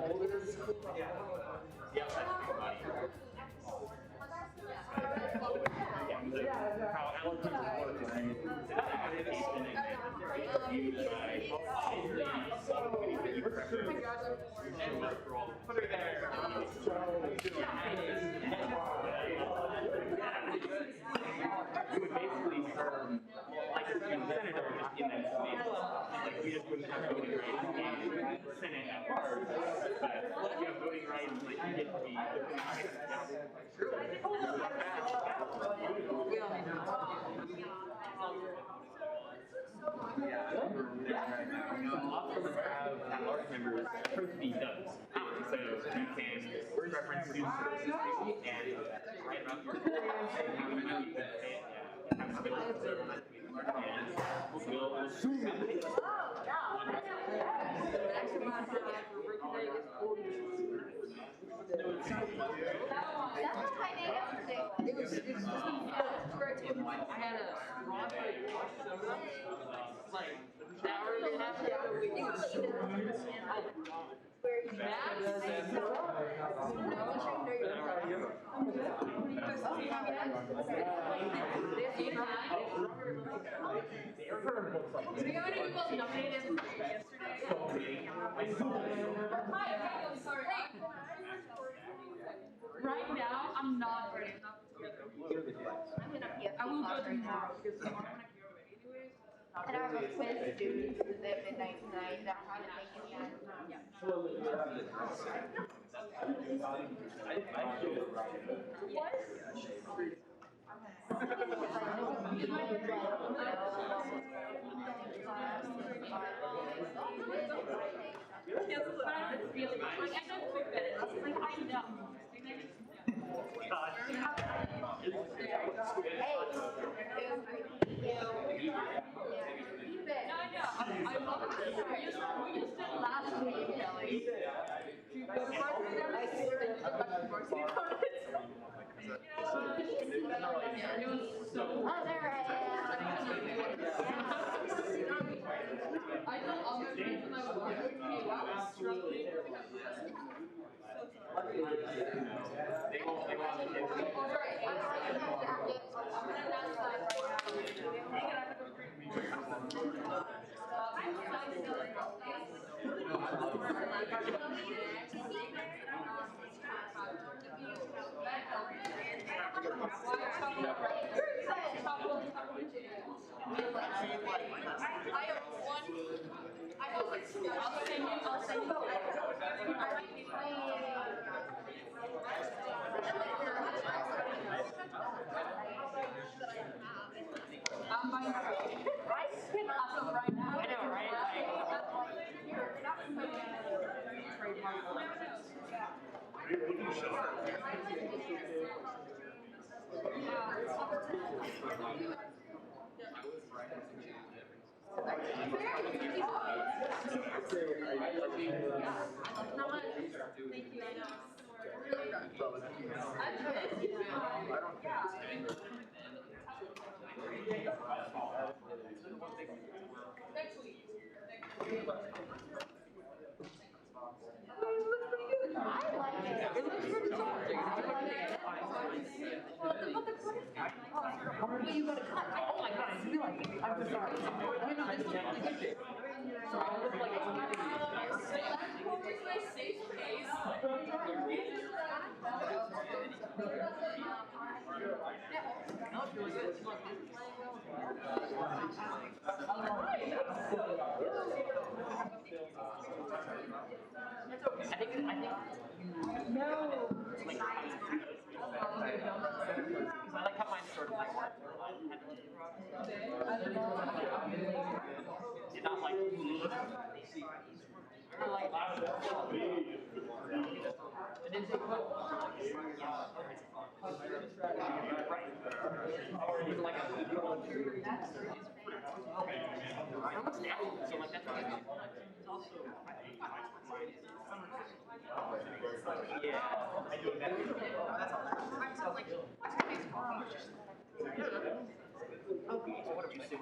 Yeah, that's funny. How eloquent was the adaptation and reviewed by put her there. It would basically like a senator in that state. Like we just wouldn't have voting rights in the Senate at large, but you have voting rights, like you get to be lots of them have at-large members approach does. So you can reference student services and write about your experience and how you might be have skills to serve on that committee. And we'll soon be That's what I did yesterday. It was just I had a strawberry soda like an hour and a half ago. It was so good. Right now, I'm not ready enough to get them. I will go tomorrow because tomorrow I'm gonna go anyways. And I have a quiz due to the midnight tonight that how to make it happen. I love it. We just did last week, Kelly. It was so Oh, there I am. I know all my friends when I was watching me last trust me. Right now. I know, right? Thank you. I know. Next week. I like it. It looks pretty challenging. Well, you gotta cut. Oh my god, I feel like it. I'm so sorry. Wait, no, this looks really good. So I look like it's my safe space. No, it's really good. I think no. Like, because I like how mine's sort of like you're not like I like it is a quote. Or even like a it looks natural, so like that's what I mean. It's also yeah. I do it better. That's all. So like what's your face coffee? Okay, so what are we doing?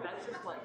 That's just like,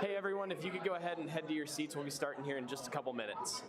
Hey everyone, if you could go ahead and head to your seats, we'll be starting here in just a couple minutes.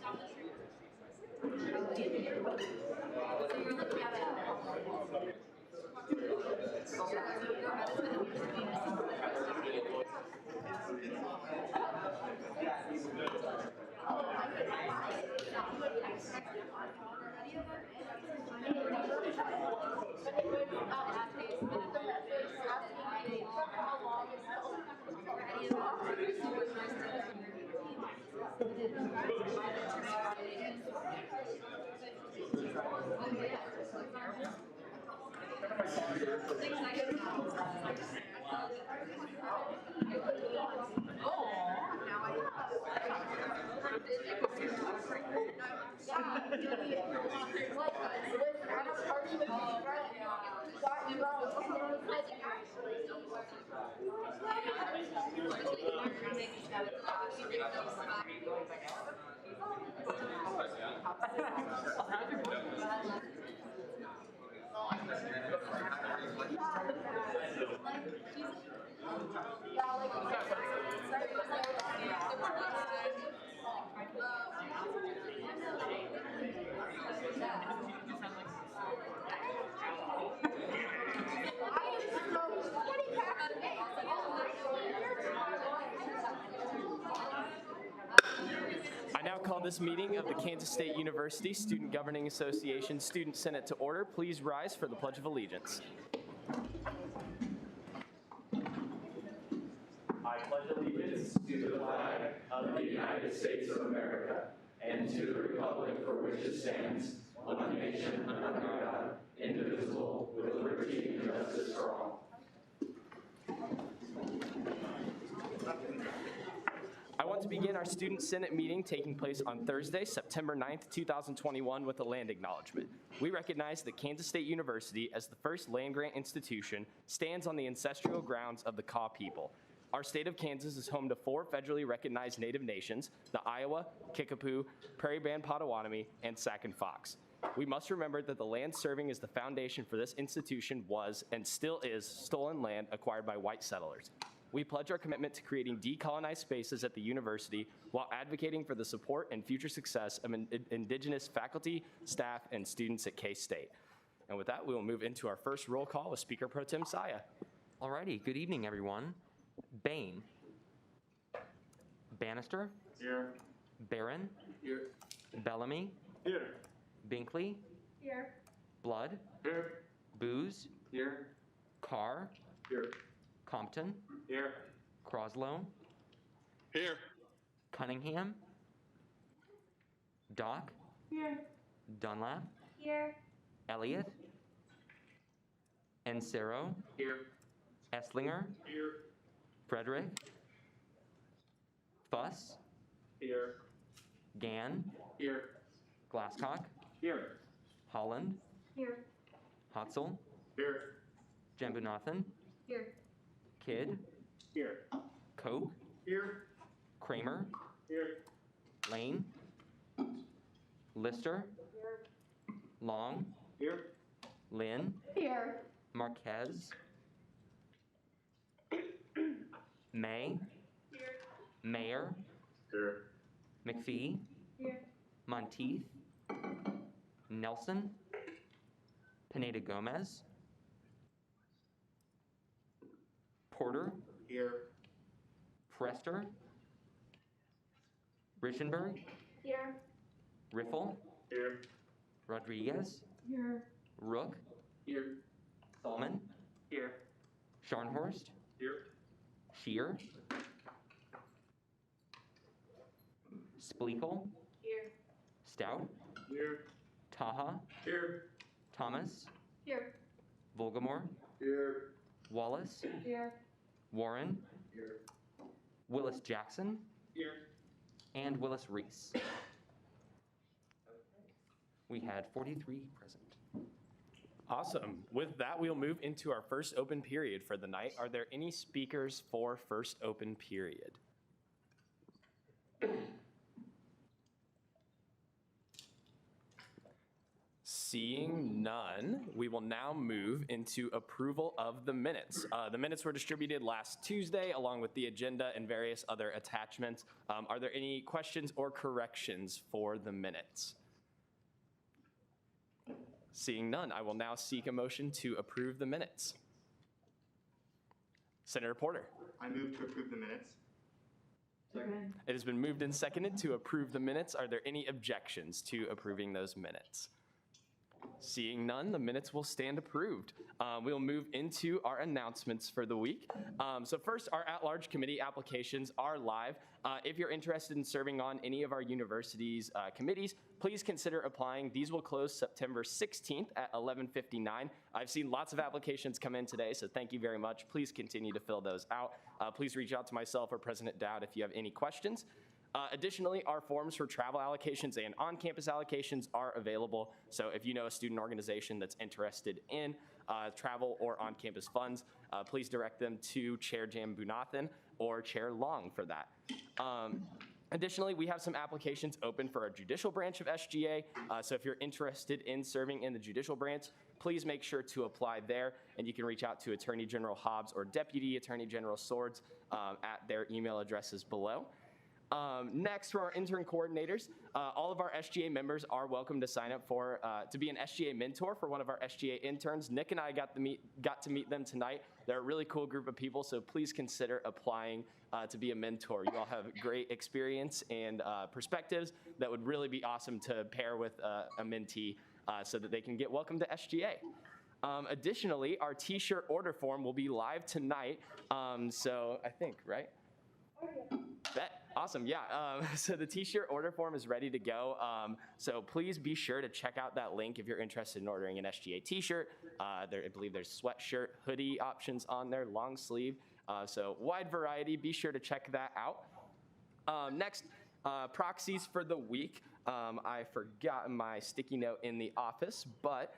I now call this meeting of the Kansas State University Student Governing Association Student Senate to order. Please rise for the Pledge of Allegiance. I pledge allegiance to the flag of the United States of America and to the republic for which it stands, one nation under God, indivisible, with liberty and justice for all. I want to begin our Student Senate meeting taking place on Thursday, September 9th, 2021 with a land acknowledgement. We recognize that Kansas State University, as the first land-grant institution, stands on the ancestral grounds of the Kaw people. Our state of Kansas is home to 4 federally recognized Native nations, the Iowa, Kickapoo, Prairie Band Potawatomi, and Sac and Fox. We must remember that the land serving as the foundation for this institution was, and still is, stolen land acquired by white settlers. We pledge our commitment to creating decolonized spaces at the university while advocating for the support and future success of Indigenous faculty, staff, and students at K-State. And with that, we will move into our first roll call with Speaker Pro Tem Saya. Alrighty, good evening, everyone. Bain. Bannister. Here. Barron. Here. Bellamy. Here. Binkley. Here. Blood. Here. Booz. Here. Carr. Here. Compton. Here. Croslow. Here. Cunningham. Doc. Here. Dunlap. Here. Elliott. Encero. Here. Esslinger. Here. Frederick. Fuss. Here. Gann. Here. Glasscock. Here. Holland. Here. Hotzel. Here. Jambunathan. Here. Kidd. Here. Koch. Here. Kramer. Here. Lane. Lister. Long. Here. Lynn. Here. Marquez. May. Mayor. Here. McPhee. Here. Monteith. Nelson. Pineda Gomez. Porter. Here. Prester. Richenberg. Here. Riffle. Here. Rodriguez. Here. Rook. Here. Thalman. Here. Scharnhorst. Here. Shear. Splekel. Here. Stout. Here. Taha. Here. Thomas. Here. Volgamore. Here. Wallace. Here. Warren. Here. Willis Jackson. Here. And Willis Reese. We had 43 present. Awesome. With that, we'll move into our first open period for the night. Are there any speakers for first open period? Seeing none, we will now move into approval of the minutes. The minutes were distributed last Tuesday along with the agenda and various other attachments. Are there any questions or corrections for the minutes? Seeing none, I will now seek a motion to approve the minutes. Senator Porter. I move to approve the minutes. It has been moved and seconded to approve the minutes. Are there any objections to approving those minutes? Seeing none, the minutes will stand approved. We'll move into our announcements for the week. So first, our at-large committee applications are live. If you're interested in serving on any of our university's committees, please consider applying. These will close September 16th at 11:59. I've seen lots of applications come in today, so thank you very much. Please continue to fill those out. Please reach out to myself or President Dowd if you have any questions. Additionally, our forms for travel allocations and on-campus allocations are available. So if you know a student organization that's interested in travel or on-campus funds, please direct them to Chair Jambunathan or Chair Long for that. Additionally, we have some applications open for our judicial branch of SGA. So if you're interested in serving in the judicial branch, please make sure to apply there. And you can reach out to Attorney General Hobbs or Deputy Attorney General Swords at their email addresses below. Next, for our intern coordinators, all of our SGA members are welcome to sign up for to be an SGA mentor for one of our SGA interns. Nick and I got to meet them tonight. They're a really cool group of people, so please consider applying to be a mentor. You all have great experience and perspectives that would really be awesome to pair with a mentee so that they can get welcome to SGA. Additionally, our t-shirt order form will be live tonight. So I think, right? Bet. Awesome. Yeah. So the t-shirt order form is ready to go. So please be sure to check out that link if you're interested in ordering an SGA t-shirt. I believe there's sweatshirt, hoodie options on there, long sleeve. So wide variety. Be sure to check that out. Next, proxies for the week. I forgot my sticky note in the office, but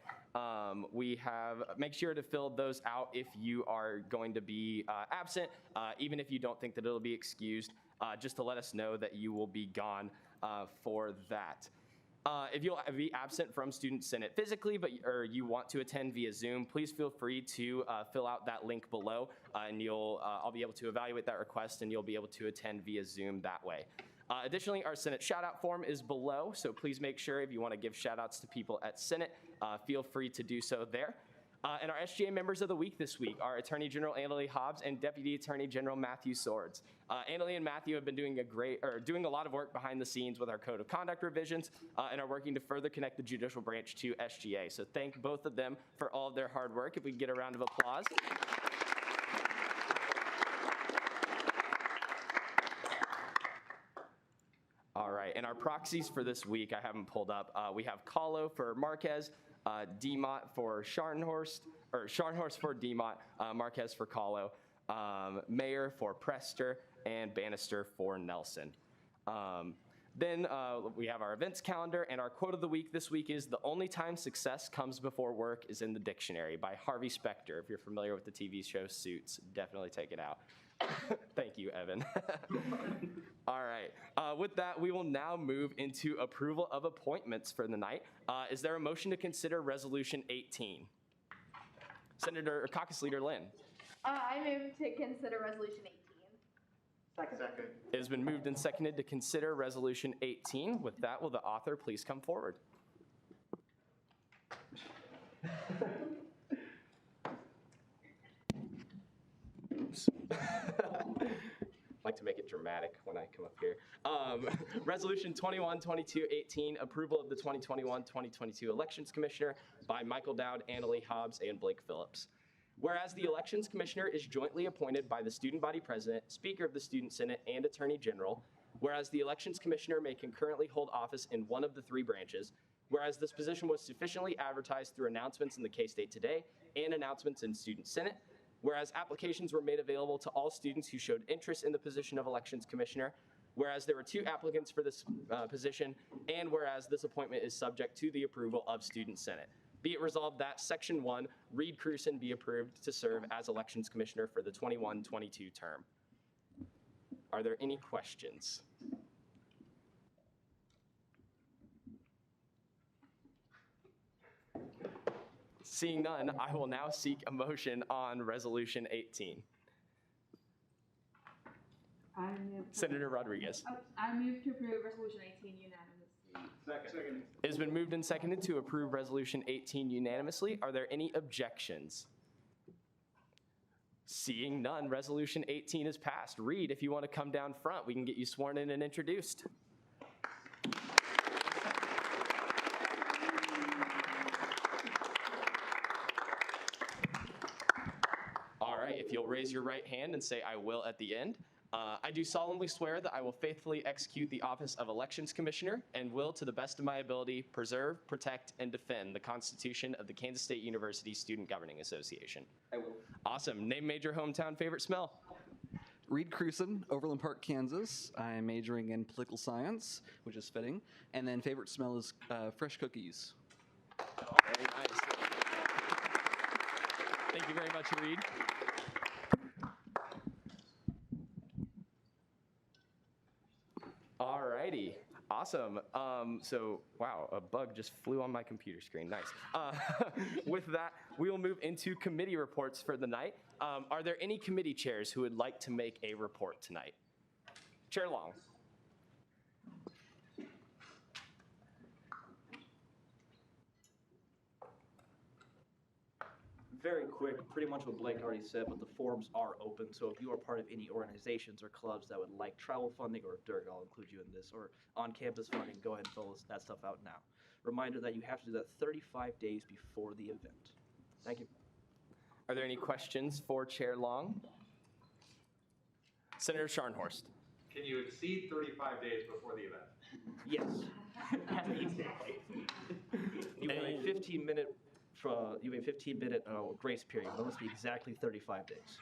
make sure to fill those out if you are going to be absent, even if you don't think that it'll be excused, just to let us know that you will be gone for that. If you'll be absent from Student Senate physically, or you want to attend via Zoom, please feel free to fill out that link below, and I'll be able to evaluate that request, and you'll be able to attend via Zoom that way. Additionally, our Senate shout-out form is below, so please make sure if you want to give shout-outs to people at Senate, feel free to do so there. And our SGA members of the week this week are Attorney General Annalee Hobbs and Deputy Attorney General Matthew Swords. Annalee and Matthew have been doing a lot of work behind the scenes with our code of conduct revisions and are working to further connect the judicial branch to SGA. So thank both of them for all of their hard work. If we can get a round of applause. All right, and our proxies for this week, I haven't pulled up. We have Kahlo for Marquez, DeMott for Scharnhorst, or Scharnhorst for DeMott, Marquez for Kahlo, Mayer for Prester, and Bannister for Nelson. Then we have our events calendar, and our quote of the week this week is, "The only time success comes before work is in the dictionary," by Harvey Specter. If you're familiar with the TV show Suits, definitely take it out. Thank you, Evan. All right. With that, we will now move into approval of appointments for the night. Is there a motion to consider Resolution 18? Senator or Caucus Leader Lynn. I move to consider Resolution 18. Second. It has been moved and seconded to consider Resolution 18. With that, will the author please come forward? Oops. I like to make it dramatic when I come up here. Resolution 21-22-18, approval of the 2021-2022 Elections Commissioner by Michael Dowd, Annalee Hobbs, and Blake Phillips. Whereas the Elections Commissioner is jointly appointed by the Student Body President, Speaker of the Student Senate, and Attorney General, whereas the Elections Commissioner may concurrently hold office in one of the three branches, whereas this position was sufficiently advertised through announcements in the K-State Today and announcements in Student Senate, whereas applications were made available to all students who showed interest in the position of Elections Commissioner, whereas there were 2 applicants for this position, and whereas this appointment is subject to the approval of Student Senate. Be it resolved that Section 1, Reed Cruson be approved to serve as Elections Commissioner for the 21-22 term. Are there any questions? Seeing none, I will now seek a motion on Resolution 18. Senator Rodriguez. I move to approve Resolution 18 unanimously. Second. It has been moved and seconded to approve Resolution 18 unanimously. Are there any objections? Seeing none, Resolution 18 is passed. Reed, if you want to come down front, we can get you sworn in and introduced. All right, if you'll raise your right hand and say "I will" at the end. I do solemnly swear that I will faithfully execute the office of Elections Commissioner and will, to the best of my ability, preserve, protect, and defend the Constitution of the Kansas State University Student Governing Association. I will. Awesome. Name, major, hometown, favorite smell. Reed Cruson, Overland Park, Kansas. I'm majoring in political science, which is fitting. And then favorite smell is fresh cookies. Very nice. Thank you very much, Reed. All righty. Awesome. So, wow, a bug just flew on my computer screen. Nice. With that, we will move into committee reports for the night. Are there any committee chairs who would like to make a report tonight? Chair Long. Very quick, pretty much what Blake already said, but the forums are open, so if you are part of any organizations or clubs that would like travel funding, or Dirk, I'll include you in this, or on-campus funding, go ahead and fill that stuff out now. Reminder that you have to do that 35 days before the event. Thank you. Are there any questions for Chair Long? Senator Scharnhorst. Can you exceed 35 days before the event? Yes. You have a 15-minute grace period. That must be exactly 35 days.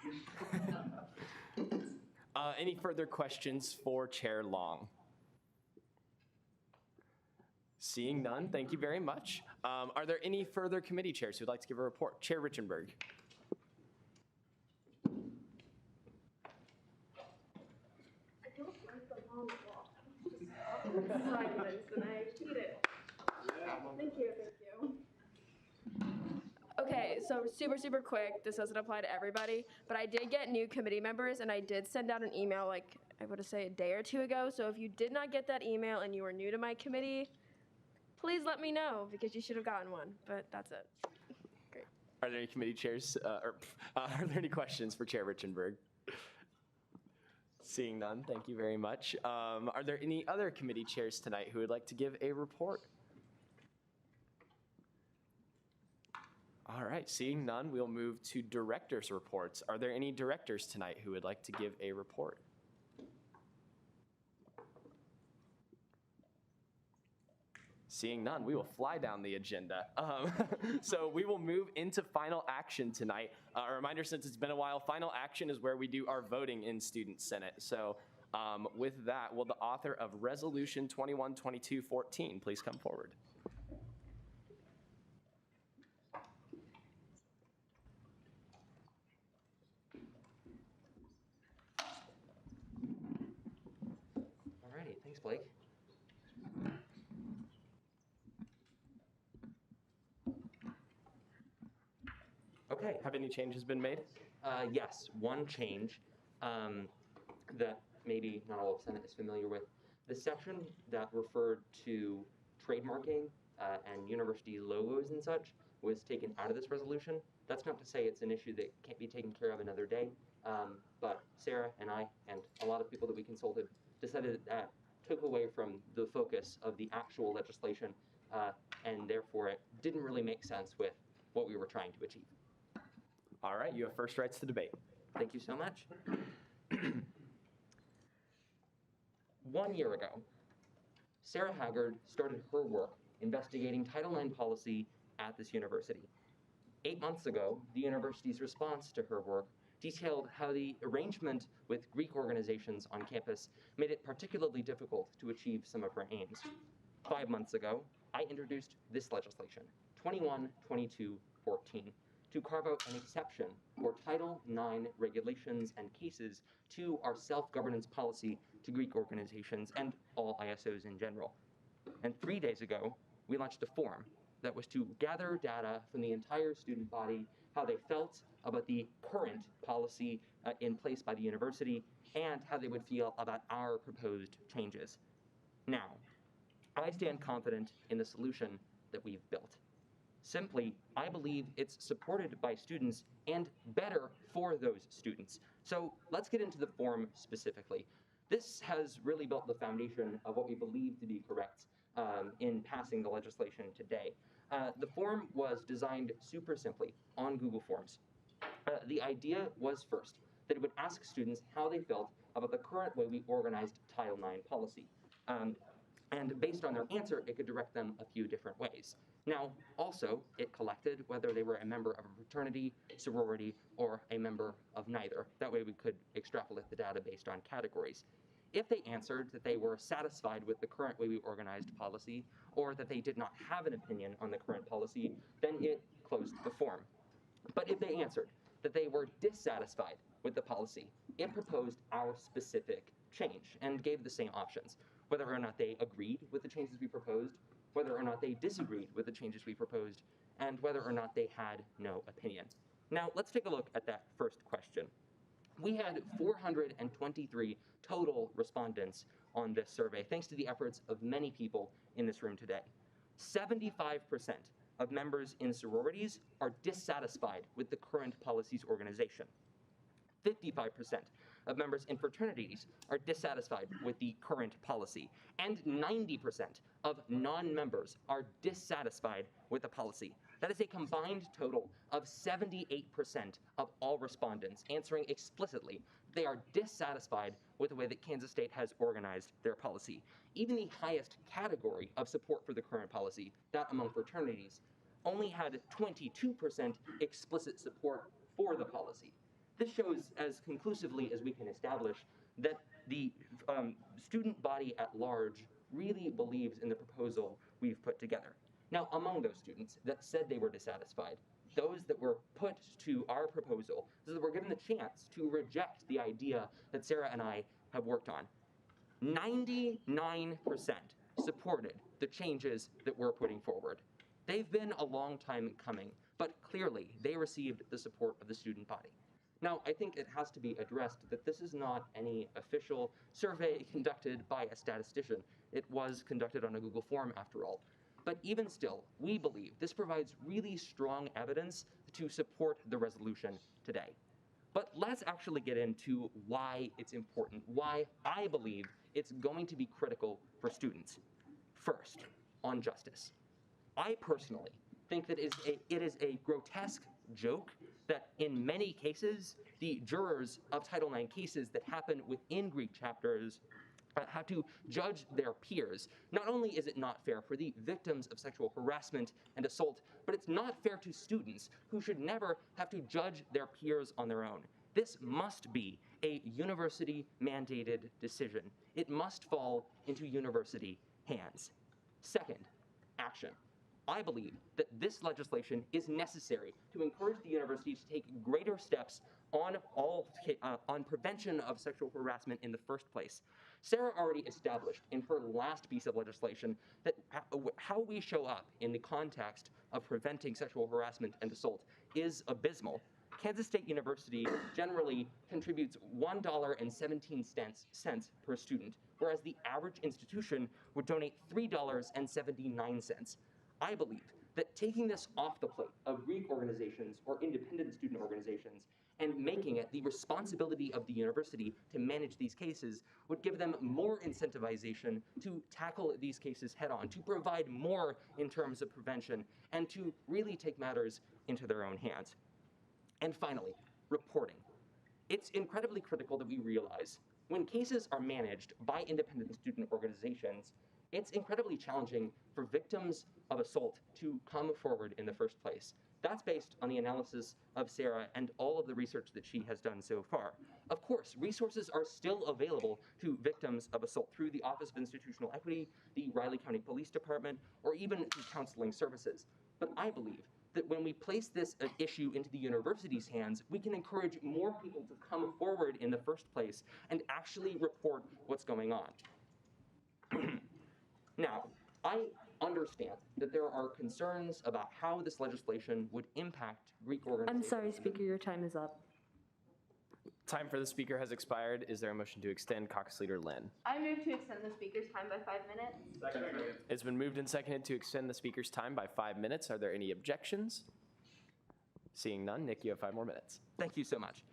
Any further questions for Chair Long? Seeing none, thank you very much. Are there any further committee chairs who'd like to give a report? Chair Richenberg. I don't like the long walk. Silence, and I hate it. Thank you. Okay, so super quick. This doesn't apply to everybody, but I did get new committee members, and I did send out an email, like I would say a day or two ago. So if you did not get that email and you are new to my committee, please let me know because you should have gotten one. But that's it. Great. Are there any committee chairs, are there any questions for Chair Richenberg? Seeing none, thank you very much. Are there any other committee chairs tonight who would like to give a report? All right, seeing none, we'll move to directors' reports. Are there any directors tonight who would like to give a report? Seeing none, we will fly down the agenda. So we will move into final action tonight. A reminder, since it's been a while, final action is where we do our voting in Student Senate. So with that, will the author of Resolution 212214 please come forward? Alrighty, thanks, Blake. Okay. Have any changes been made? Yes, one change that maybe not all of Senate is familiar with. The section that referred to trademarking and university logos and such was taken out of this resolution. That's not to say it's an issue that can't be taken care of another day, but Sarah and I and a lot of people that we consulted decided that took away from the focus of the actual legislation, and therefore it didn't really make sense with what we were trying to achieve. All right, you have first rights to debate. Thank you so much. 1 year ago, Sarah Haggard started her work investigating Title IX policy at this university. 8 months ago, the university's response to her work detailed how the arrangement with Greek organizations on campus made it particularly difficult to achieve some of her aims. 5 months ago, I introduced this legislation, 212214, to carve out an exception for Title IX regulations and cases to our self-governance policy to Greek organizations and all ISOs in general. And 3 days ago, we launched a forum that was to gather data from the entire student body, how they felt about the current policy in place by the university, and how they would feel about our proposed changes. Now, I stand confident in the solution that we've built. Simply, I believe it's supported by students and better for those students. So let's get into the form specifically. This has really built the foundation of what we believe to be correct in passing the legislation today. The form was designed super simply on Google Forms. The idea was first that it would ask students how they felt about the current way we organized Title IX policy. And based on their answer, it could direct them a few different ways. Now, also, it collected whether they were a member of a fraternity, sorority, or a member of neither. That way we could extrapolate the data based on categories. If they answered that they were satisfied with the current way we organized policy, or that they did not have an opinion on the current policy, then it closed the form. But if they answered that they were dissatisfied with the policy, it proposed our specific change and gave the same options, whether or not they agreed with the changes we proposed, whether or not they disagreed with the changes we proposed, and whether or not they had no opinion. Now, let's take a look at that first question. We had 423 total respondents on this survey, thanks to the efforts of many people in this room today. 75% of members in sororities are dissatisfied with the current policy's organization. 55% of members in fraternities are dissatisfied with the current policy, and 90% of non-members are dissatisfied with the policy. That is a combined total of 78% of all respondents answering explicitly they are dissatisfied with the way that Kansas State has organized their policy. Even the highest category of support for the current policy, that among fraternities, only had 22% explicit support for the policy. This shows as conclusively as we can establish that the student body at large really believes in the proposal we've put together. Now, among those students that said they were dissatisfied, those that were put to our proposal, so that were given the chance to reject the idea that Sarah and I have worked on, 99% supported the changes that we're putting forward. They've been a long time coming, but clearly they received the support of the student body. Now, I think it has to be addressed that this is not any official survey conducted by a statistician. It was conducted on a Google form, after all. But even still, we believe this provides really strong evidence to support the resolution today. But let's actually get into why it's important, why I believe it's going to be critical for students. First, on justice. I personally think that it is a grotesque joke that in many cases, the jurors of Title IX cases that happen within Greek chapters have to judge their peers. Not only is it not fair for the victims of sexual harassment and assault, but it's not fair to students who should never have to judge their peers on their own. This must be a university-mandated decision. It must fall into university hands. Second, action. I believe that this legislation is necessary to encourage the university to take greater steps on prevention of sexual harassment in the first place. Sarah already established in her last piece of legislation that how we show up in the context of preventing sexual harassment and assault is abysmal. Kansas State University generally contributes $1.17 per student, whereas the average institution would donate $3.79. I believe that taking this off the plate of Greek organizations or independent student organizations and making it the responsibility of the university to manage these cases would give them more incentivization to tackle these cases head on, to provide more in terms of prevention, and to really take matters into their own hands. And finally, reporting. It's incredibly critical that we realize when cases are managed by independent student organizations, it's incredibly challenging for victims of assault to come forward in the first place. That's based on the analysis of Sarah and all of the research that she has done so far. Of course, resources are still available to victims of assault through the Office of Institutional Equity, the Riley County Police Department, or even through counseling services. But I believe that when we place this issue into the university's hands, we can encourage more people to come forward in the first place and actually report what's going on. Now, I understand that there are concerns about how this legislation would impact Greek organizations. I'm sorry, Speaker, your time is up. Time for the speaker has expired. Is there a motion to extend? Caucus Leader Lynn. I move to extend the speaker's time by 5 minutes. Second. It's been moved and seconded to extend the speaker's time by 5 minutes. Are there any objections? Seeing none, Nick, you have 5 more minutes. Thank you so much.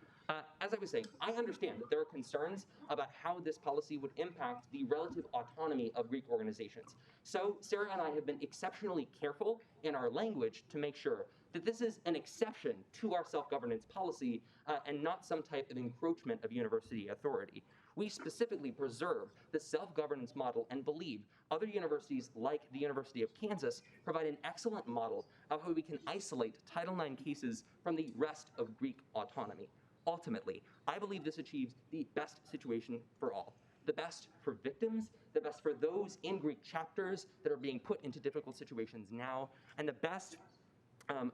As I was saying, I understand that there are concerns about how this policy would impact the relative autonomy of Greek organizations. So Sarah and I have been exceptionally careful in our language to make sure that this is an exception to our self-governance policy and not some type of encroachment of university authority. We specifically preserve the self-governance model and believe other universities like the University of Kansas provide an excellent model of how we can isolate Title IX cases from the rest of Greek autonomy. Ultimately, I believe this achieves the best situation for all. The best for victims, the best for those in Greek chapters that are being put into difficult situations now, and the best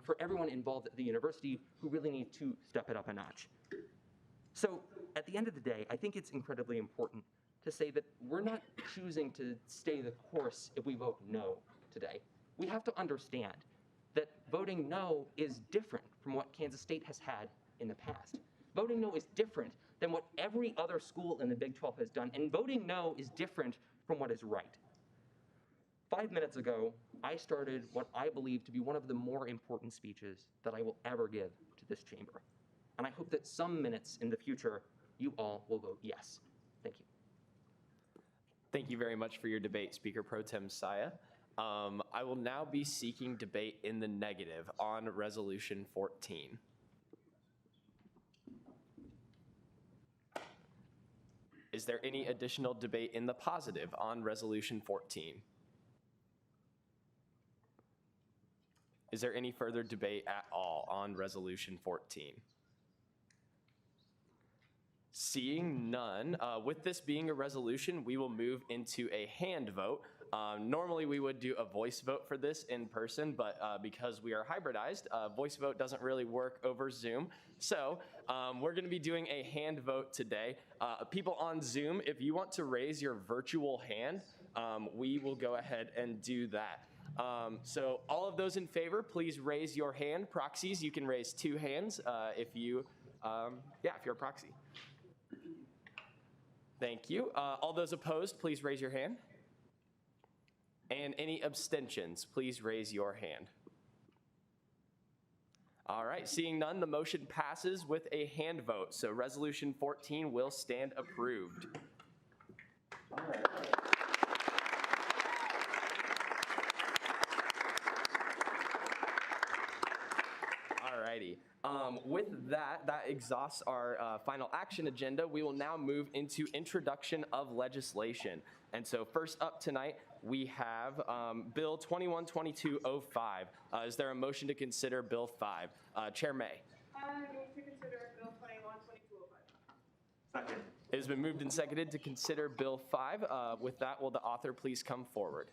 for everyone involved at the university who really need to step it up a notch. So at the end of the day, I think it's incredibly important to say that we're not choosing to stay the course if we vote no today. We have to understand that voting no is different from what Kansas State has had in the past. Voting no is different than what every other school in the Big 12 has done, and voting no is different from what is right. 5 minutes ago, I started what I believe to be one of the more important speeches that I will ever give to this chamber. And I hope that some minutes in the future, you all will vote yes. Thank you. Thank you very much for your debate, Speaker Pro Tem Saya. I will now be seeking debate in the negative on Resolution 14. Is there any additional debate in the positive on Resolution 14? Is there any further debate at all on Resolution 14? Seeing none, with this being a resolution, we will move into a hand vote. Normally, we would do a voice vote for this in person, but because we are hybridized, voice vote doesn't really work over Zoom. So we're going to be doing a hand vote today. People on Zoom, if you want to raise your virtual hand, we will go ahead and do that. So all of those in favor, please raise your hand. Proxies, you can raise 2 hands if you're a proxy. Thank you. All those opposed, please raise your hand. And any abstentions, please raise your hand. All right, seeing none, the motion passes with a hand vote. So Resolution 14 will stand approved. All right. Alrighty. With that, that exhausts our final action agenda. We will now move into introduction of legislation. And so first up tonight, we have Bill 212205. Is there a motion to consider Bill 5? Chair May. I move to consider Bill 212205. Second. It has been moved and seconded to consider Bill 5. With that, will the author please come forward?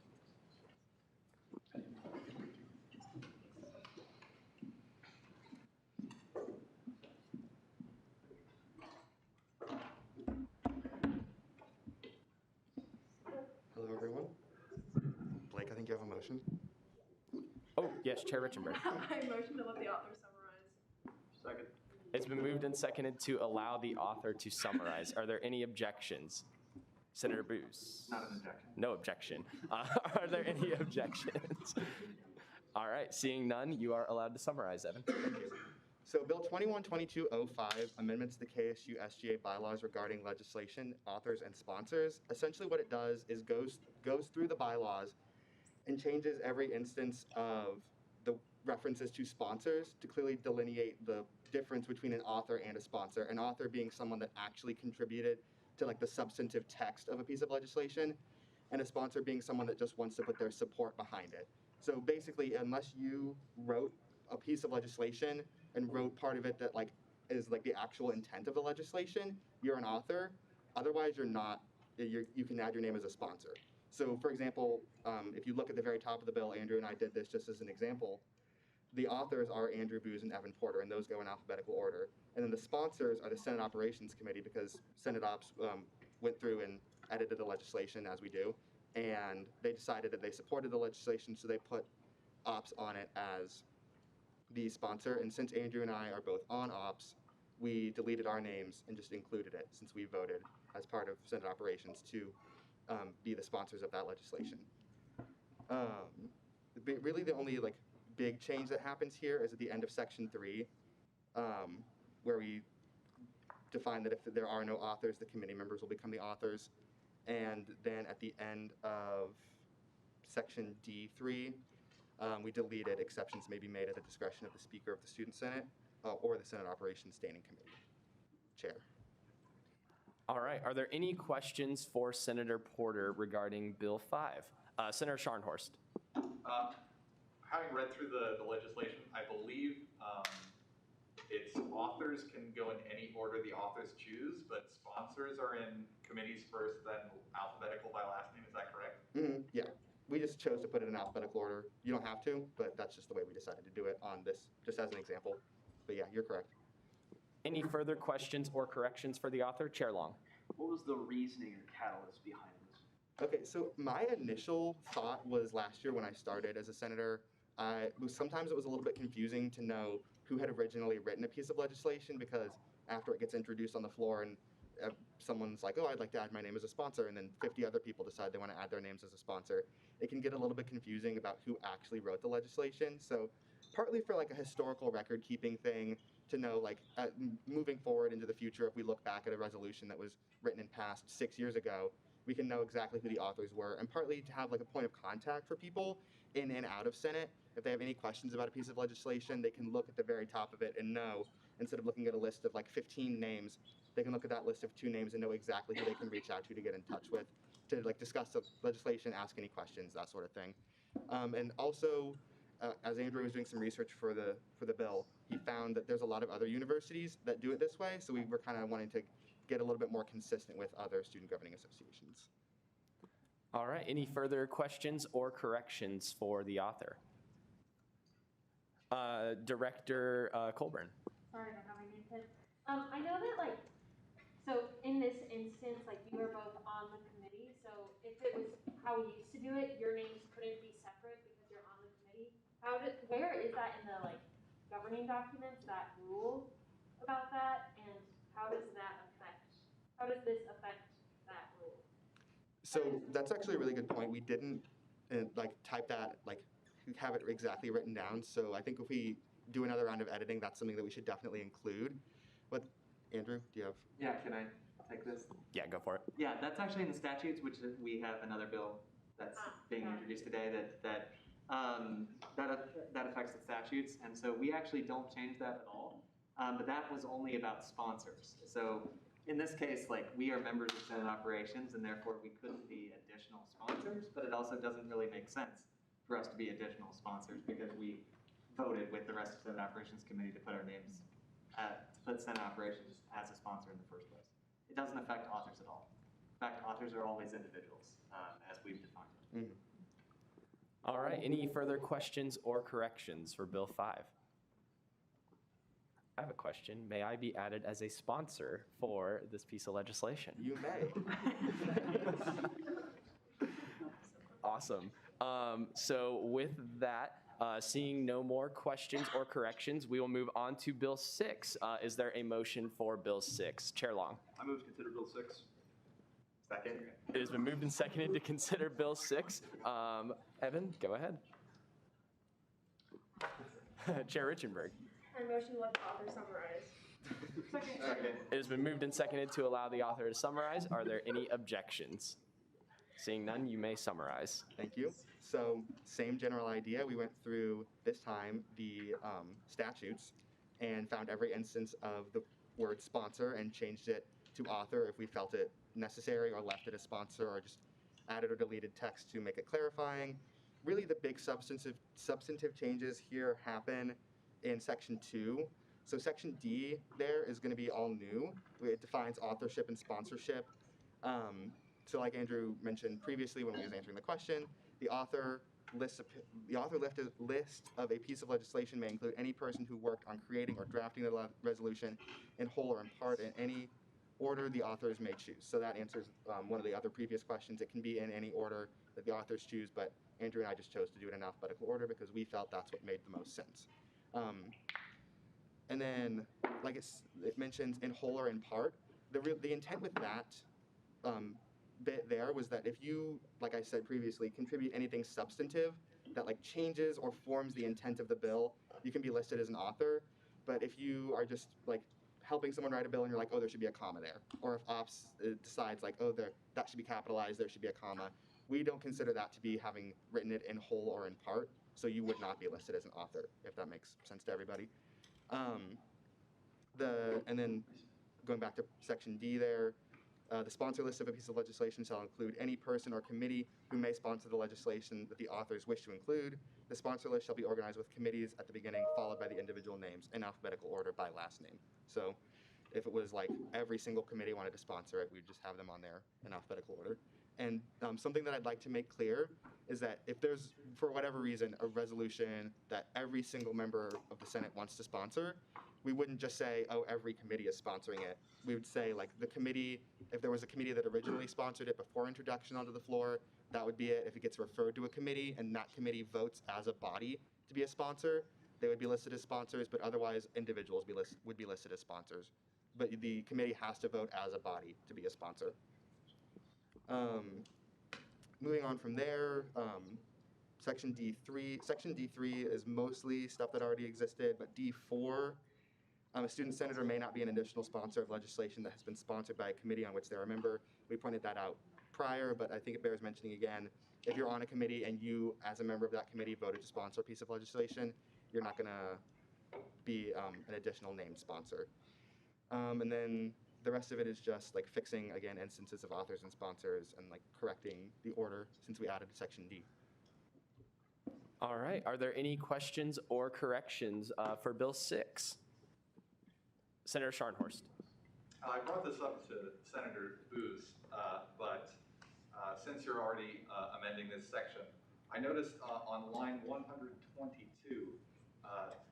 Hello, everyone. Blake, I think you have a motion. Oh, yes, Chair Richenberg. I motion to let the author summarize. Second. It's been moved and seconded to allow the author to summarize. Are there any objections? Senator Booz? Not an objection. No objection. Are there any objections? All right, seeing none, you are allowed to summarize, Evan. Thank you. So Bill 212205, amendments to the KSU SGA bylaws regarding legislation, authors, and sponsors. Essentially what it does is goes through the bylaws and changes every instance of the references to sponsors to clearly delineate the difference between an author and a sponsor. An author being someone that actually contributed to like the substantive text of a piece of legislation, and a sponsor being someone that just wants to put their support behind it. So basically, unless you wrote a piece of legislation and wrote part of it that like is like the actual intent of the legislation, you're an author. Otherwise, you're not. You can add your name as a sponsor. So, for example, if you look at the very top of the bill, Andrew and I did this just as an example. The authors are Andrew Booz and Evan Porter, and those go in alphabetical order. And then the sponsors are the Senate Operations Committee, because Senate Ops went through and edited the legislation as we do, and they decided that they supported the legislation, so they put Ops on it as the sponsor. And since Andrew and I are both on Ops, we deleted our names and just included it, since we voted as part of Senate Operations to be the sponsors of that legislation. Really, the only like big change that happens here is at the end of Section 3, where we define that if there are no authors, the committee members will become the authors. And then at the end of Section D3, we deleted exceptions may be made at the discretion of the Speaker of the Student Senate or the Senate Operations Standing Committee. Chair. All right, are there any questions for Senator Porter regarding Bill 5? Senator Scharnhorst. Having read through the legislation, I believe its authors can go in any order the authors choose, but sponsors are in committees first, then alphabetical by last name. Is that correct? Yeah, we just chose to put it in alphabetical order. You don't have to, but that's just the way we decided to do it on this, just as an example. But yeah, you're correct. Any further questions or corrections for the author? Chair Long. What was the reasoning or catalyst behind this? Okay, so my initial thought was last year when I started as a senator, sometimes it was a little bit confusing to know who had originally written a piece of legislation, because after it gets introduced on the floor and someone's like, oh, I'd like to add my name as a sponsor, and then 50 other people decide they want to add their names as a sponsor, it can get a little bit confusing about who actually wrote the legislation. So partly for like a historical record keeping thing, to know like moving forward into the future, if we look back at a resolution that was written and passed 6 years ago, we can know exactly who the authors were, and partly to have like a point of contact for people in and out of Senate. If they have any questions about a piece of legislation, they can look at the very top of it and know, instead of looking at a list of like 15 names, they can look at that list of 2 names and know exactly who they can reach out to get in touch with, to like discuss the legislation, ask any questions, that sort of thing. And also, as Andrew was doing some research for the bill, he found that there's a lot of other universities that do it this way, so we were kind of wanting to get a little bit more consistent with other student governing associations. All right, any further questions or corrections for the author? Director Colburn. Sorry, I don't have my name pinned. I know that, like, so in this instance, like, you were both on the committee, so if it was how we used to do it, your names couldn't be separate because you're on the committee. Where is that in the, like, governing documents, that rule about that, and how does this affect that rule? So that's actually a really good point. We didn't like type that, like have it exactly written down. So I think if we do another round of editing, that's something that we should definitely include. But Andrew, do you have? Yeah, can I take this? Yeah, go for it. Yeah, that's actually in the statutes, which we have another bill that's being introduced today that affects the statutes, and so we actually don't change that at all. But that was only about sponsors. So in this case, like, we are members of Senate Operations, and therefore we couldn't be additional sponsors, but it also doesn't really make sense for us to be additional sponsors because we voted with the rest of Senate Operations Committee to put our names to put Senate Operations as a sponsor in the first place. It doesn't affect authors at all. In fact, authors are always individuals, as we've defined it. Mm-hmm. All right, any further questions or corrections for Bill 5? I have a question. May I be added as a sponsor for this piece of legislation? You may. Awesome. So with that, seeing no more questions or corrections, we will move on to Bill 6. Is there a motion for Bill 6? Chair Long. I move to consider Bill 6. Second. It has been moved and seconded to consider Bill 6. Evan, go ahead. Chair Richenberg. I motion to let the author summarize. Second. It has been moved and seconded to allow the author to summarize. Are there any objections? Seeing none, you may summarize. Thank you. So same general idea. We went through this time the statutes and found every instance of the word sponsor and changed it to author if we felt it necessary, or left it as sponsor, or just added or deleted text to make it clarifying. Really, the big substantive changes here happen in Section 2. So Section D there is going to be all new. It defines authorship and sponsorship. So like Andrew mentioned previously when we was answering the question, the author list of a piece of legislation may include any person who worked on creating or drafting the resolution in whole or in part in any order the authors may choose. So that answers one of the other previous questions. It can be in any order that the authors choose, but Andrew and I just chose to do it in alphabetical order because we felt that's what made the most sense. And then, like it mentions in whole or in part, the intent with that bit there was that if you, like I said previously, contribute anything substantive that like changes or forms the intent of the bill, you can be listed as an author. But if you are just like helping someone write a bill and you're like, oh, there should be a comma there, or if ops decides like, oh, that should be capitalized, there should be a comma, we don't consider that to be having written it in whole or in part, so you would not be listed as an author, if that makes sense to everybody. And then going back to Section D there, the sponsor list of a piece of legislation shall include any person or committee who may sponsor the legislation that the authors wish to include. The sponsor list shall be organized with committees at the beginning, followed by the individual names in alphabetical order by last name. So if it was like every single committee wanted to sponsor it, we'd just have them on there in alphabetical order. And something that I'd like to make clear is that if there's, for whatever reason, a resolution that every single member of the Senate wants to sponsor, we wouldn't just say, oh, every committee is sponsoring it. We would say, like, the committee, if there was a committee that originally sponsored it before introduction onto the floor, that would be it. If it gets referred to a committee and that committee votes as a body to be a sponsor, they would be listed as sponsors, but otherwise individuals would be listed as sponsors. But the committee has to vote as a body to be a sponsor. Moving on from there, Section D3. Section D3 is mostly stuff that already existed, but D4, a student senator may not be an additional sponsor of legislation that has been sponsored by a committee on which they're a member. We pointed that out prior, but I think it bears mentioning again. If you're on a committee and you, as a member of that committee, voted to sponsor a piece of legislation, you're not going to be an additional named sponsor. And then the rest of it is just like fixing, again, instances of authors and sponsors and like correcting the order since we added Section D. All right. Are there any questions or corrections for Bill 6? Senator Scharnhorst. I brought this up to Senator Booz, but since you're already amending this section, I noticed on line 122,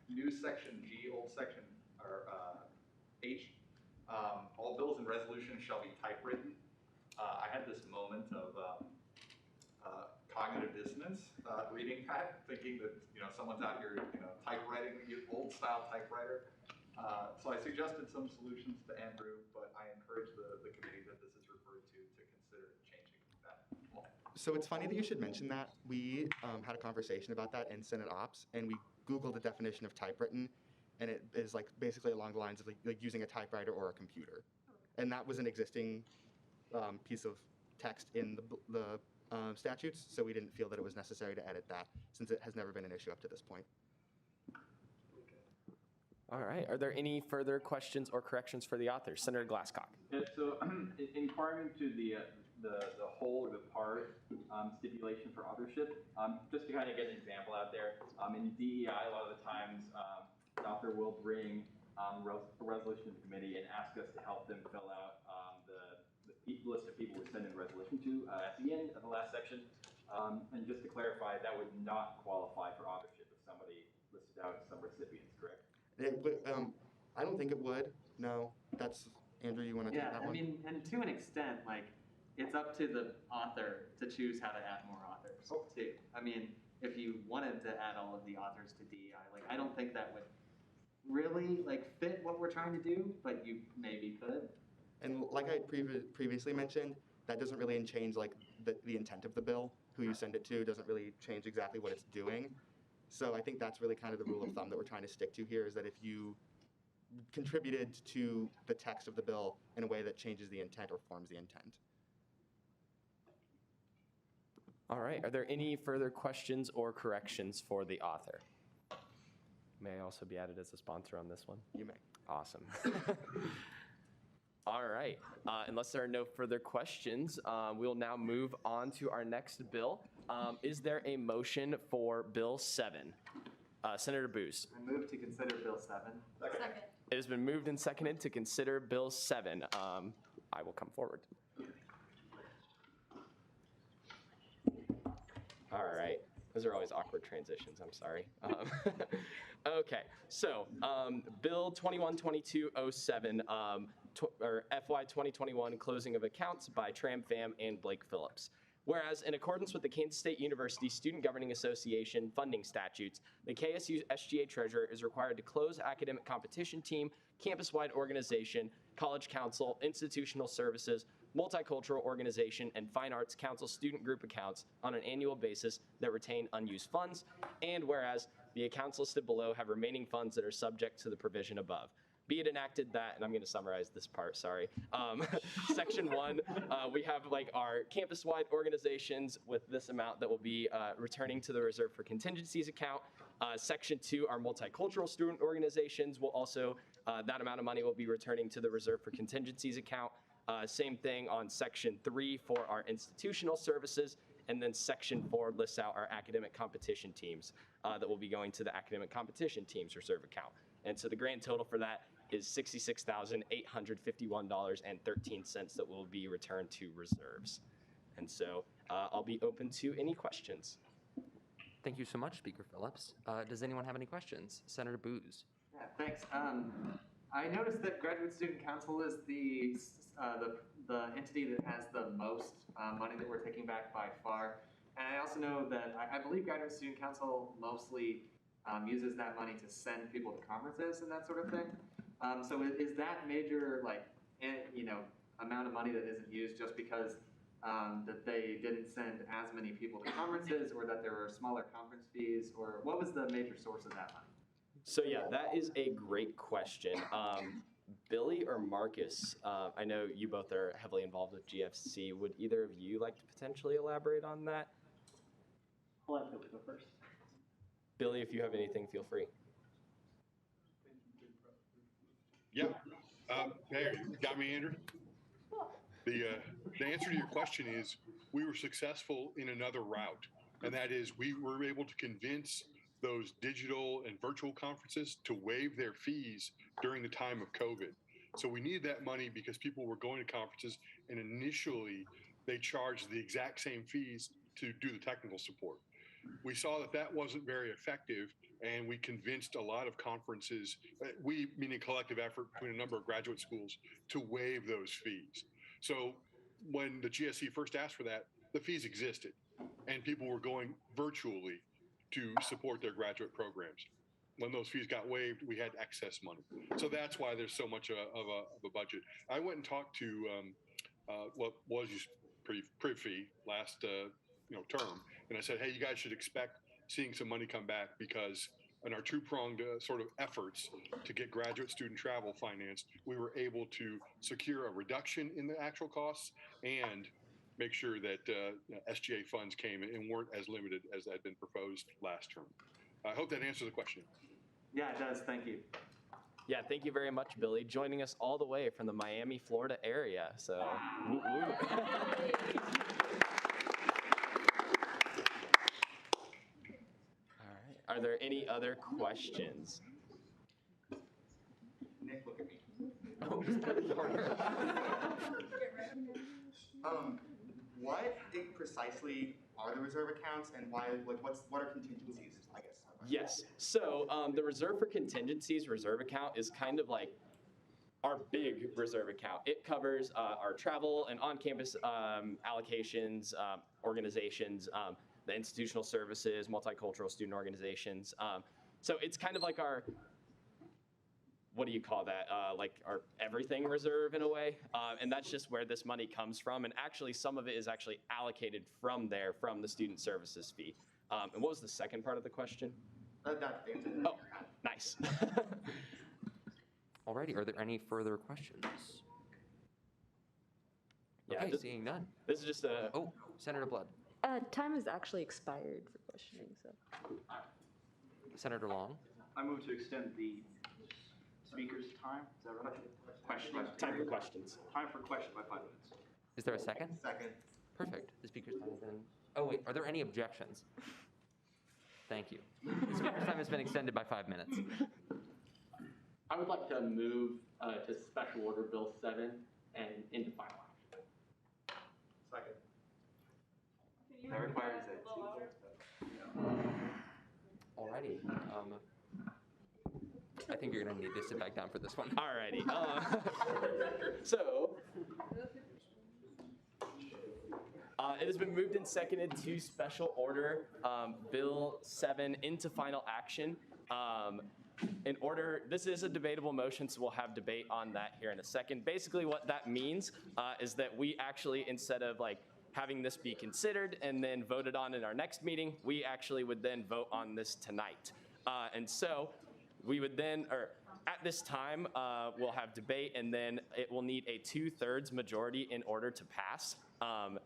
new section G, old section or H, all bills and resolutions shall be typewritten. I had this moment of cognitive dissonance reading that, thinking that someone's out here typewriting, old style typewriter. So I suggested some solutions to Andrew, but I encourage the committee that this is referred to consider changing that law. So it's funny that you should mention that. We had a conversation about that in Senate Ops, and we Googled the definition of typewritten, and it is like basically along the lines of like using a typewriter or a computer. And that was an existing piece of text in the statutes, so we didn't feel that it was necessary to edit that since it has never been an issue up to this point. All right. Are there any further questions or corrections for the author? Senator Glasscock. Yeah, so inquiring to the whole or the part stipulation for authorship, just to kind of get an example out there, in DEI, a lot of the times the author will bring a resolution to the committee and ask us to help them fill out the list of people we're sending the resolution to at the end of the last section. And just to clarify, that would not qualify for authorship if somebody listed out some recipients, correct? I don't think it would. No, that's Andrew. You want to take that one? I mean, and to an extent, like it's up to the author to choose how to add more authors too. I mean, if you wanted to add all of the authors to DEI, like I don't think that would really like fit what we're trying to do, but you maybe could. And like I previously mentioned, that doesn't really change like the intent of the bill. Who you send it to doesn't really change exactly what it's doing. So I think that's really kind of the rule of thumb that we're trying to stick to here is that if you contributed to the text of the bill in a way that changes the intent or forms the intent. All right. Are there any further questions or corrections for the author? May I also be added as a sponsor on this one? You may. Awesome. All right. Unless there are no further questions, we'll now move on to our next bill. Is there a motion for Bill 7? Senator Booz. I move to consider Bill 7. Second. It has been moved and seconded to consider Bill 7. I will come forward. All right. Those are always awkward transitions. I'm sorry. Okay. So Bill 212207, or FY 2021 closing of accounts by Tram Pham and Blake Phillips. Whereas, in accordance with the Kansas State University Student Governing Association funding statutes, the KSU SGA treasurer is required to close academic competition team, campus-wide organization, college council, institutional services, multicultural organization, and fine arts council student group accounts on an annual basis that retain unused funds. And whereas, the accounts listed below have remaining funds that are subject to the provision above. Be it enacted that, and I'm going to summarize this part, sorry. Section 1, we have like our campus-wide organizations with this amount that will be returning to the Reserve for Contingencies account. Section 2, our multicultural student organizations will also, that amount of money will be returning to the Reserve for Contingencies account. Same thing on Section 3 for our institutional services. And then Section 4 lists out our academic competition teams that will be going to the academic competition teams reserve account. And so the grand total for that is $66,851.13 that will be returned to reserves. And so I'll be open to any questions. Thank you so much, Speaker Phillips. Does anyone have any questions? Senator Booz. Yeah, thanks. I noticed that Graduate Student Council is the entity that has the most money that we're taking back by far. And I also know that I believe Graduate Student Council mostly uses that money to send people to conferences and that sort of thing. So is that major amount of money that isn't used just because that they didn't send as many people to conferences, or that there were smaller conference fees, or what was the major source of that money? So yeah, that is a great question. Billy or Marcus, I know you both are heavily involved with GFC. Would either of you like to potentially elaborate on that? I'll let Billy go first. Billy, if you have anything, feel free. Yeah. Hey, you got me, Andrew? The answer to your question is we were successful in another route, and that is we were able to convince those digital and virtual conferences to waive their fees during the time of COVID. So we needed that money because people were going to conferences, and initially they charged the exact same fees to do the technical support. We saw that that wasn't very effective, and we convinced a lot of conferences, we meaning collective effort between a number of graduate schools, to waive those fees. So when the GSC first asked for that, the fees existed, and people were going virtually to support their graduate programs. When those fees got waived, we had excess money. So that's why there's so much of a budget. I went and talked to what was Privy last term, and I said, hey, you guys should expect seeing some money come back, because in our two-pronged sort of efforts to get graduate student travel financed, we were able to secure a reduction in the actual costs and make sure that SGA funds came and weren't as limited as had been proposed last term. I hope that answers the question. Yeah, it does. Thank you. Yeah, thank you very much, Billy, joining us all the way from the Miami, Florida area. So, woo woo. All right. Are there any other questions? Nick, look at me. What precisely are the reserve accounts, and why? Like, what are contingencies? I guess. Yes. So the reserve for contingencies reserve account is kind of like our big reserve account. It covers our travel and on-campus allocations, organizations, the institutional services, multicultural student organizations. So it's kind of like our, what do you call that? Like our everything reserve in a way. And that's just where this money comes from. And actually some of it is actually allocated from there, from the student services fee. And what was the second part of the question? That's the answer. Oh, nice. Alrighty, are there any further questions? Yeah, Okay, seeing none. This is just a... Oh, Senator Blood. Time has actually expired for questioning, so. Senator Long. I move to extend the speaker's time. Is that right? Time for questions. Time for question by 5 minutes. Is there a second? Second. Perfect. The speaker's time has been. Oh wait, are there any objections? Thank you. The speaker's time has been extended by 5 minutes. I would like to move to Special Order Bill 7 and into final action. Second. That requires a Alrighty. I think you're gonna need to sit back down for this one. Alrighty. So, it has been moved and seconded to special order Bill 7 into final action. In order, this is a debatable motion, so we'll have debate on that here in a second. Basically, what that means is that we actually, instead of like having this be considered and then voted on in our next meeting, we actually would then vote on this tonight. And so we would then, or at this time, we'll have debate, and then it will need a 2/3 majority in order to pass.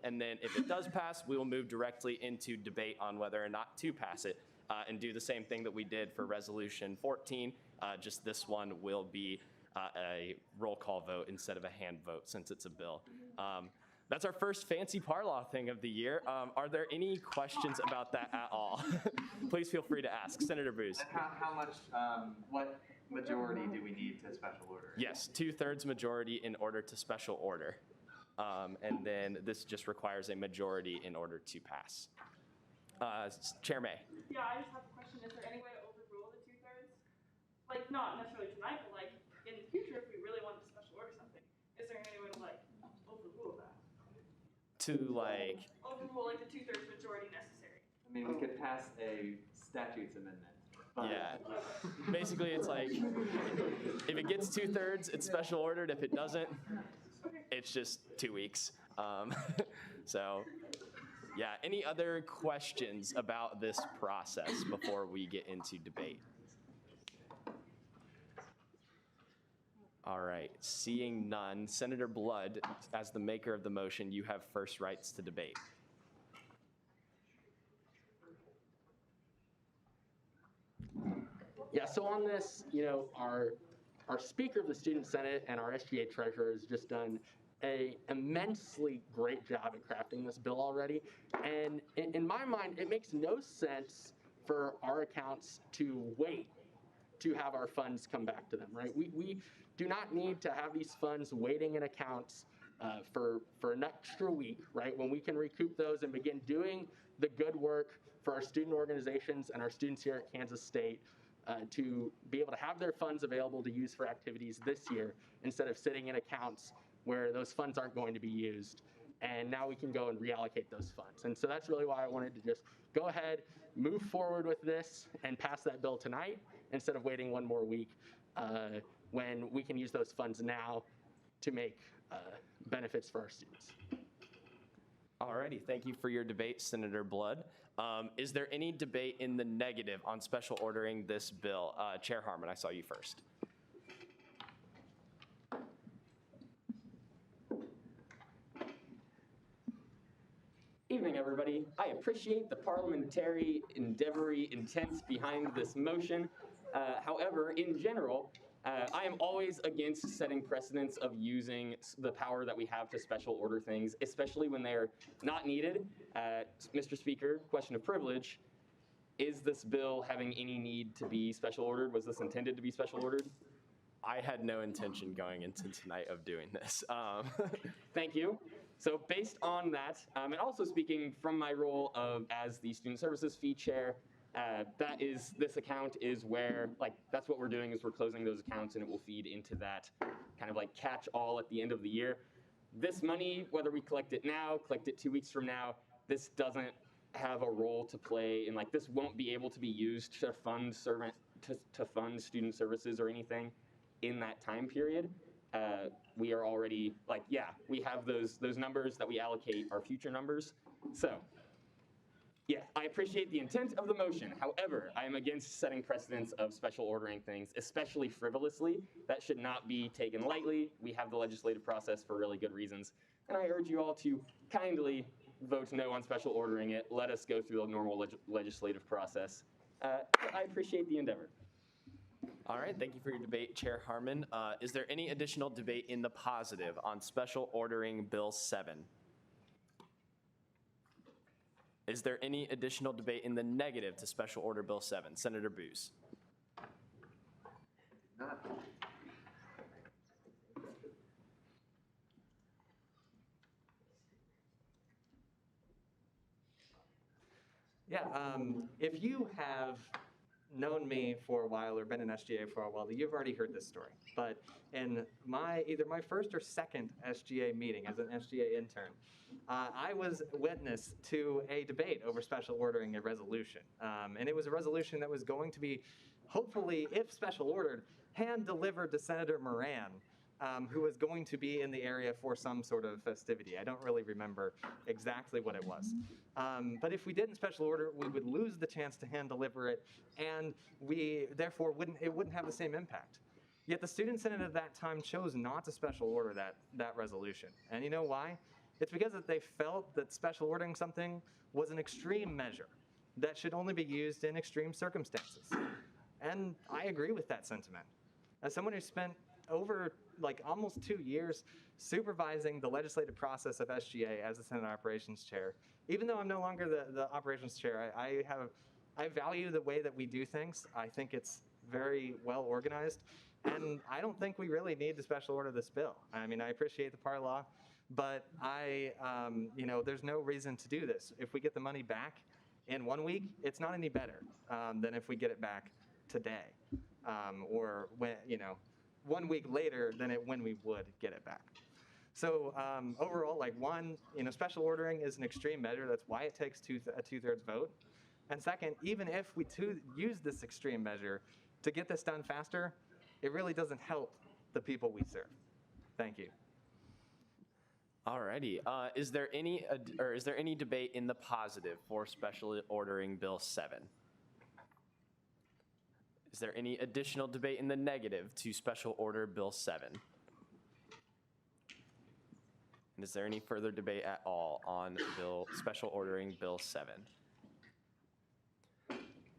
And then if it does pass, we will move directly into debate on whether or not to pass it, and do the same thing that we did for Resolution 14. Just this one will be a roll call vote instead of a hand vote, since it's a bill. That's our first fancy parlaw thing of the year. Are there any questions about that at all? Please feel free to ask. Senator Booz. How much, what majority do we need to special order? Yes, 2/3 majority in order to special order. And then this just requires a majority in order to pass. Chair May. Yeah, I just have a question. Is there any way to overrule the 2/3? Like, not necessarily tonight, but like in the future, if we really wanted to special order something, is there any way to like overrule that? To like... Overrule like the 2/3 majority necessary. I mean, we could pass a statutes amendment. But Yeah. Basically, it's like, if it gets 2/3, it's special ordered. If it doesn't, it's just 2 weeks. So, yeah. Any other questions about this process before we get into debate? All right, seeing none, Senator Blood, as the maker of the motion, you have first rights to debate. Yeah, so on this, our Speaker of the Student Senate and our SGA Treasurer has just done a immensely great job at crafting this bill already. And in my mind, it makes no sense for our accounts to wait to have our funds come back to them, right? We do not need to have these funds waiting in accounts for an extra week, right? When we can recoup those and begin doing the good work for our student organizations and our students here at Kansas State to be able to have their funds available to use for activities this year instead of sitting in accounts where those funds aren't going to be used. And now we can go and reallocate those funds. And so that's really why I wanted to just go ahead, move forward with this, and pass that bill tonight instead of waiting one more week when we can use those funds now to make benefits for our students. Alrighty, thank you for your debate, Senator Blood. Is there any debate in the negative on special ordering this bill? Chair Harmon, I saw you first. Evening, everybody. I appreciate the parliamentary endeavory intent behind this motion. However, in general, I am always against setting precedents of using the power that we have to special order things, especially when they're not needed. Mr. Speaker, question of privilege. Is this bill having any need to be special ordered? Was this intended to be special ordered? I had no intention going into tonight of doing this. Thank you. So based on that, and also speaking from my role as the Student Services Fee Chair, this account is where, that's what we're doing is we're closing those accounts and it will feed into that kind of catch-all at the end of the year. This money, whether we collect it now, collect it 2 weeks from now, this doesn't have a role to play in, this won't be able to be used to fund fund student services or anything in that time period. We are already, we have those numbers that we allocate are future numbers. So, yeah, I appreciate the intent of the motion. However, I am against setting precedents of special ordering things, especially frivolously. That should not be taken lightly. We have the legislative process for really good reasons. And I urge you all to kindly vote no on special ordering it. Let us go through the normal legislative process. I appreciate the endeavor. All right, thank you for your debate, Chair Harmon. Is there any additional debate in the positive on special ordering Bill 7? Is there any additional debate in the negative to special order Bill 7? Senator Booz. Yeah, if you have known me for a while or been in SGA for a while, you've already heard this story. But in either my first or second SGA meeting as an SGA intern, I was witness to a debate over special ordering a resolution. And it was a resolution that was going to be, hopefully, if special ordered, hand-delivered to Senator Moran, who was going to be in the area for some sort of festivity. I don't really remember exactly what it was. But if we didn't special order, we would lose the chance to hand deliver it, and we therefore it wouldn't have the same impact. Yet the Student Senate at that time chose not to special order that resolution. And you know why? It's because that they felt that special ordering something was an extreme measure that should only be used in extreme circumstances. And I agree with that sentiment. As someone who spent over almost 2 years supervising the legislative process of SGA as the Senate Operations Chair, even though I'm no longer the Operations Chair, I value the way that we do things. I think it's very well organized, and I don't think we really need to special order this bill. I mean, I appreciate the PAR law, but there's no reason to do this. If we get the money back in 1 week, it's not any better than if we get it back today, or when 1 week later than when we would get it back. So overall, special ordering is an extreme measure. That's why it takes a two-thirds vote. And second, even if we use this extreme measure to get this done faster, it really doesn't help the people we serve. Thank you. Alrighty. Is there any debate in the positive for special ordering Bill 7? Is there any additional debate in the negative to Special Order Bill 7? And is there any further debate at all on Special Ordering Bill 7?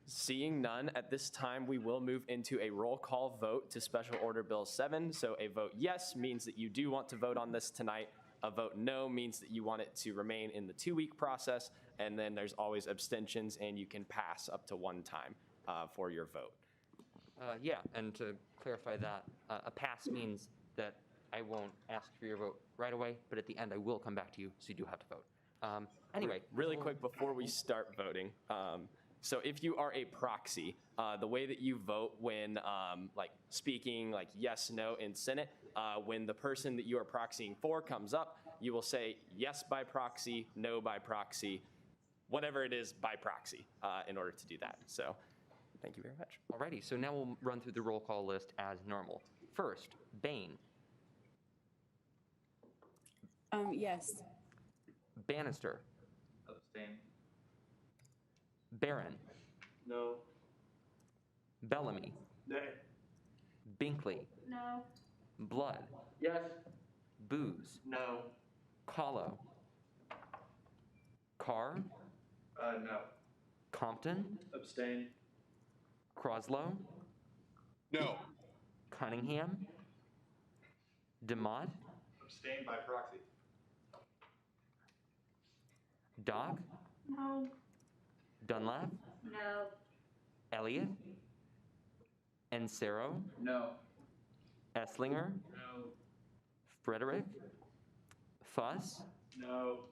Seeing none, at this time, we will move into a roll call vote to Special Order Bill 7. So a vote yes means that you do want to vote on this tonight. A vote no means that you want it to remain in the 2-week process. And then there's always abstentions, and you can pass up to 1 time for your vote. Yeah, and to clarify that, a pass means that I won't ask for your vote right away, but at the end I will come back to you, so you do have to vote. Anyway. Really quick before we start voting. So if you are a proxy, the way that you vote when speaking yes, no in Senate, when the person that you are proxying for comes up, you will say yes by proxy, no by proxy, whatever it is by proxy in order to do that. So thank you very much. Alrighty, so now we'll run through the roll call list as normal. First, Bain. Yes. Bannister. Abstain. Barron. No. Bellamy. Nay. Binkley. No. Blood. Yes. Booz. No. Kahlo. Carr. No. Compton. Abstain. Croslow. No. Cunningham. DeMott. Abstain by proxy. Doc. No. Dunlap. No. Elliott. Encero. No. Esslinger. No. Frederick. Fuss. No.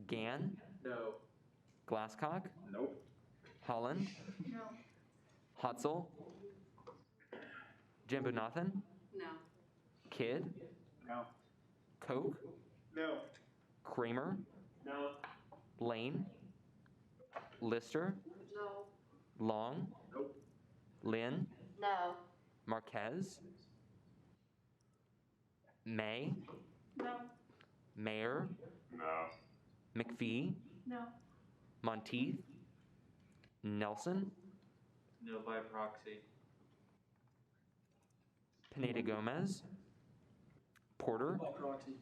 Gann. No. Glasscock. Nope. Holland. No. Hutzel. Jambunathan. No. Kidd. No. Koch. No. Kramer. No. Lane. Lister. No. Long. Nope. Lynn. No. Marquez. May. No. Mayer. No. McPhee. No. Monteith. Nelson. No by proxy. Pineda Gomez. Porter. By proxy.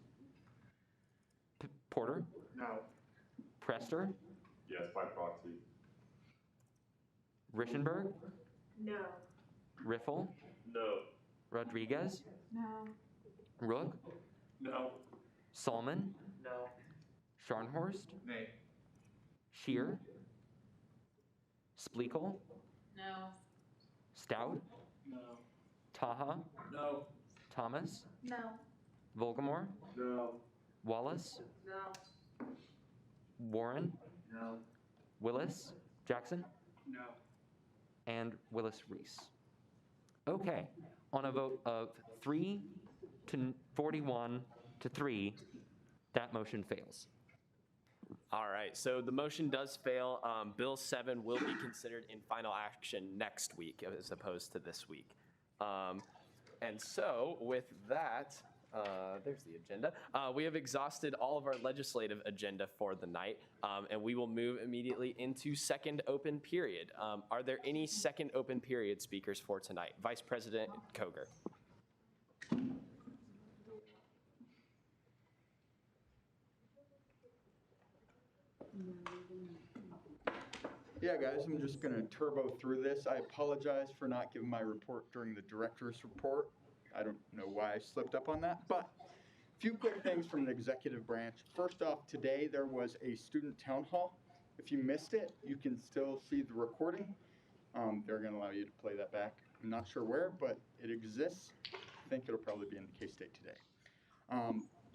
Porter. No. Prester. Yes, by proxy. Rischenberg. No. Riffle. No. Rodriguez. No. Rook. No. Salmon. No. Scharnhorst. Nay. Shear. Splekel. No. Stout. No. Taha. No. Thomas. No. Volgamore. No. Wallace. No. Warren. No. Willis. Jackson. No. And Willis Reese. Okay, on a vote of 3 to 41 to 3, that motion fails. All right, so the motion does fail. Bill 7 will be considered in final action next week as opposed to this week. And so with that, there's the agenda. We have exhausted all of our legislative agenda for the night, and we will move immediately into second open period. Are there any second open period speakers for tonight? Vice President Koger. Yeah, guys, I'm just going to turbo through this. I apologize for not giving my report during the director's report. I don't know why I slipped up on that, but a few quick things from the executive branch. First off, today there was a student town hall. If you missed it, you can still see the recording. They're going to allow you to play that back. I'm not sure where, but it exists. I think it'll probably be in the K-State today.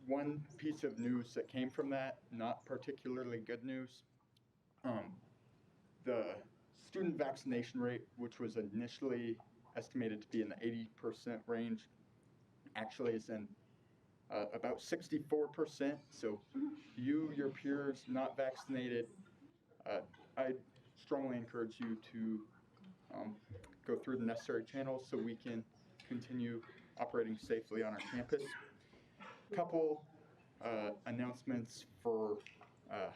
One piece of news that came from that, not particularly good news. The student vaccination rate, which was initially estimated to be in the 80% range, actually is in about 64%. So you, your peers not vaccinated, I strongly encourage you to go through the necessary channels so we can continue operating safely on our campus. Couple announcements for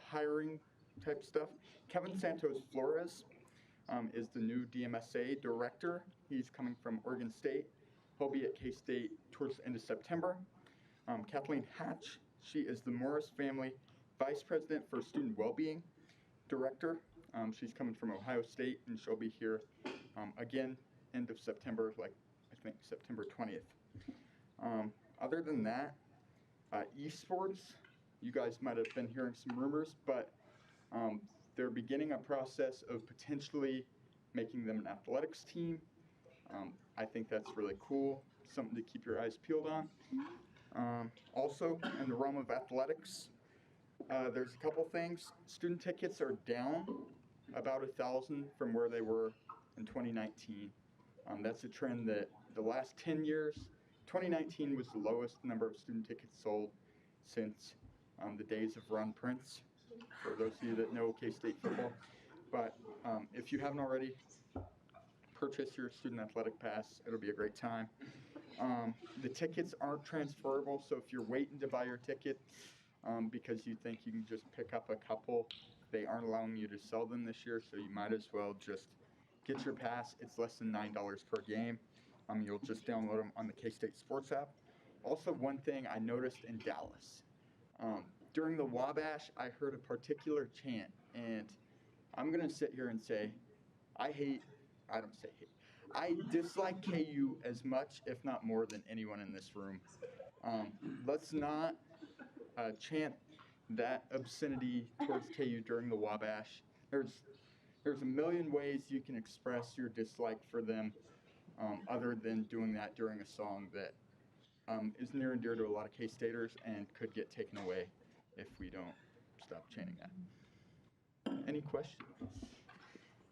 hiring type stuff. Kevin Santos Flores is the new DMSA director. He's coming from Oregon State. He'll be at K-State towards the end of September. Kathleen Hatch, she is the Morris Family Vice President for Student Wellbeing Director. She's coming from Ohio State, and she'll be here again end of September, like I think September 20th. Other than that, esports, you guys might have been hearing some rumors, but they're beginning a process of potentially making them an athletics team. I think that's really cool, something to keep your eyes peeled on. Also, in the realm of athletics, there's a couple things. Student tickets are down about 1,000 from where they were in 2019. That's a trend that the last 10 years, 2019 was the lowest number of student tickets sold since the days of Ron Prince, for those of you that know K-State football. But if you haven't already, purchase your student athletic pass. It'll be a great time. The tickets aren't transferable, so if you're waiting to buy your ticket because you think you can just pick up a couple, they aren't allowing you to sell them this year, so you might as well just get your pass. It's less than $9 per game. You'll just download them on the K-State Sports app. Also, one thing I noticed in Dallas, during the Wabash, I heard a particular chant, and I'm going to sit here and say, I dislike KU as much, if not more, than anyone in this room. Let's not chant that obscenity towards KU during the Wabash. There's a million ways you can express your dislike for them, other than doing that during a song that is near and dear to a lot of K-Staters and could get taken away if we don't stop chanting that. Any questions?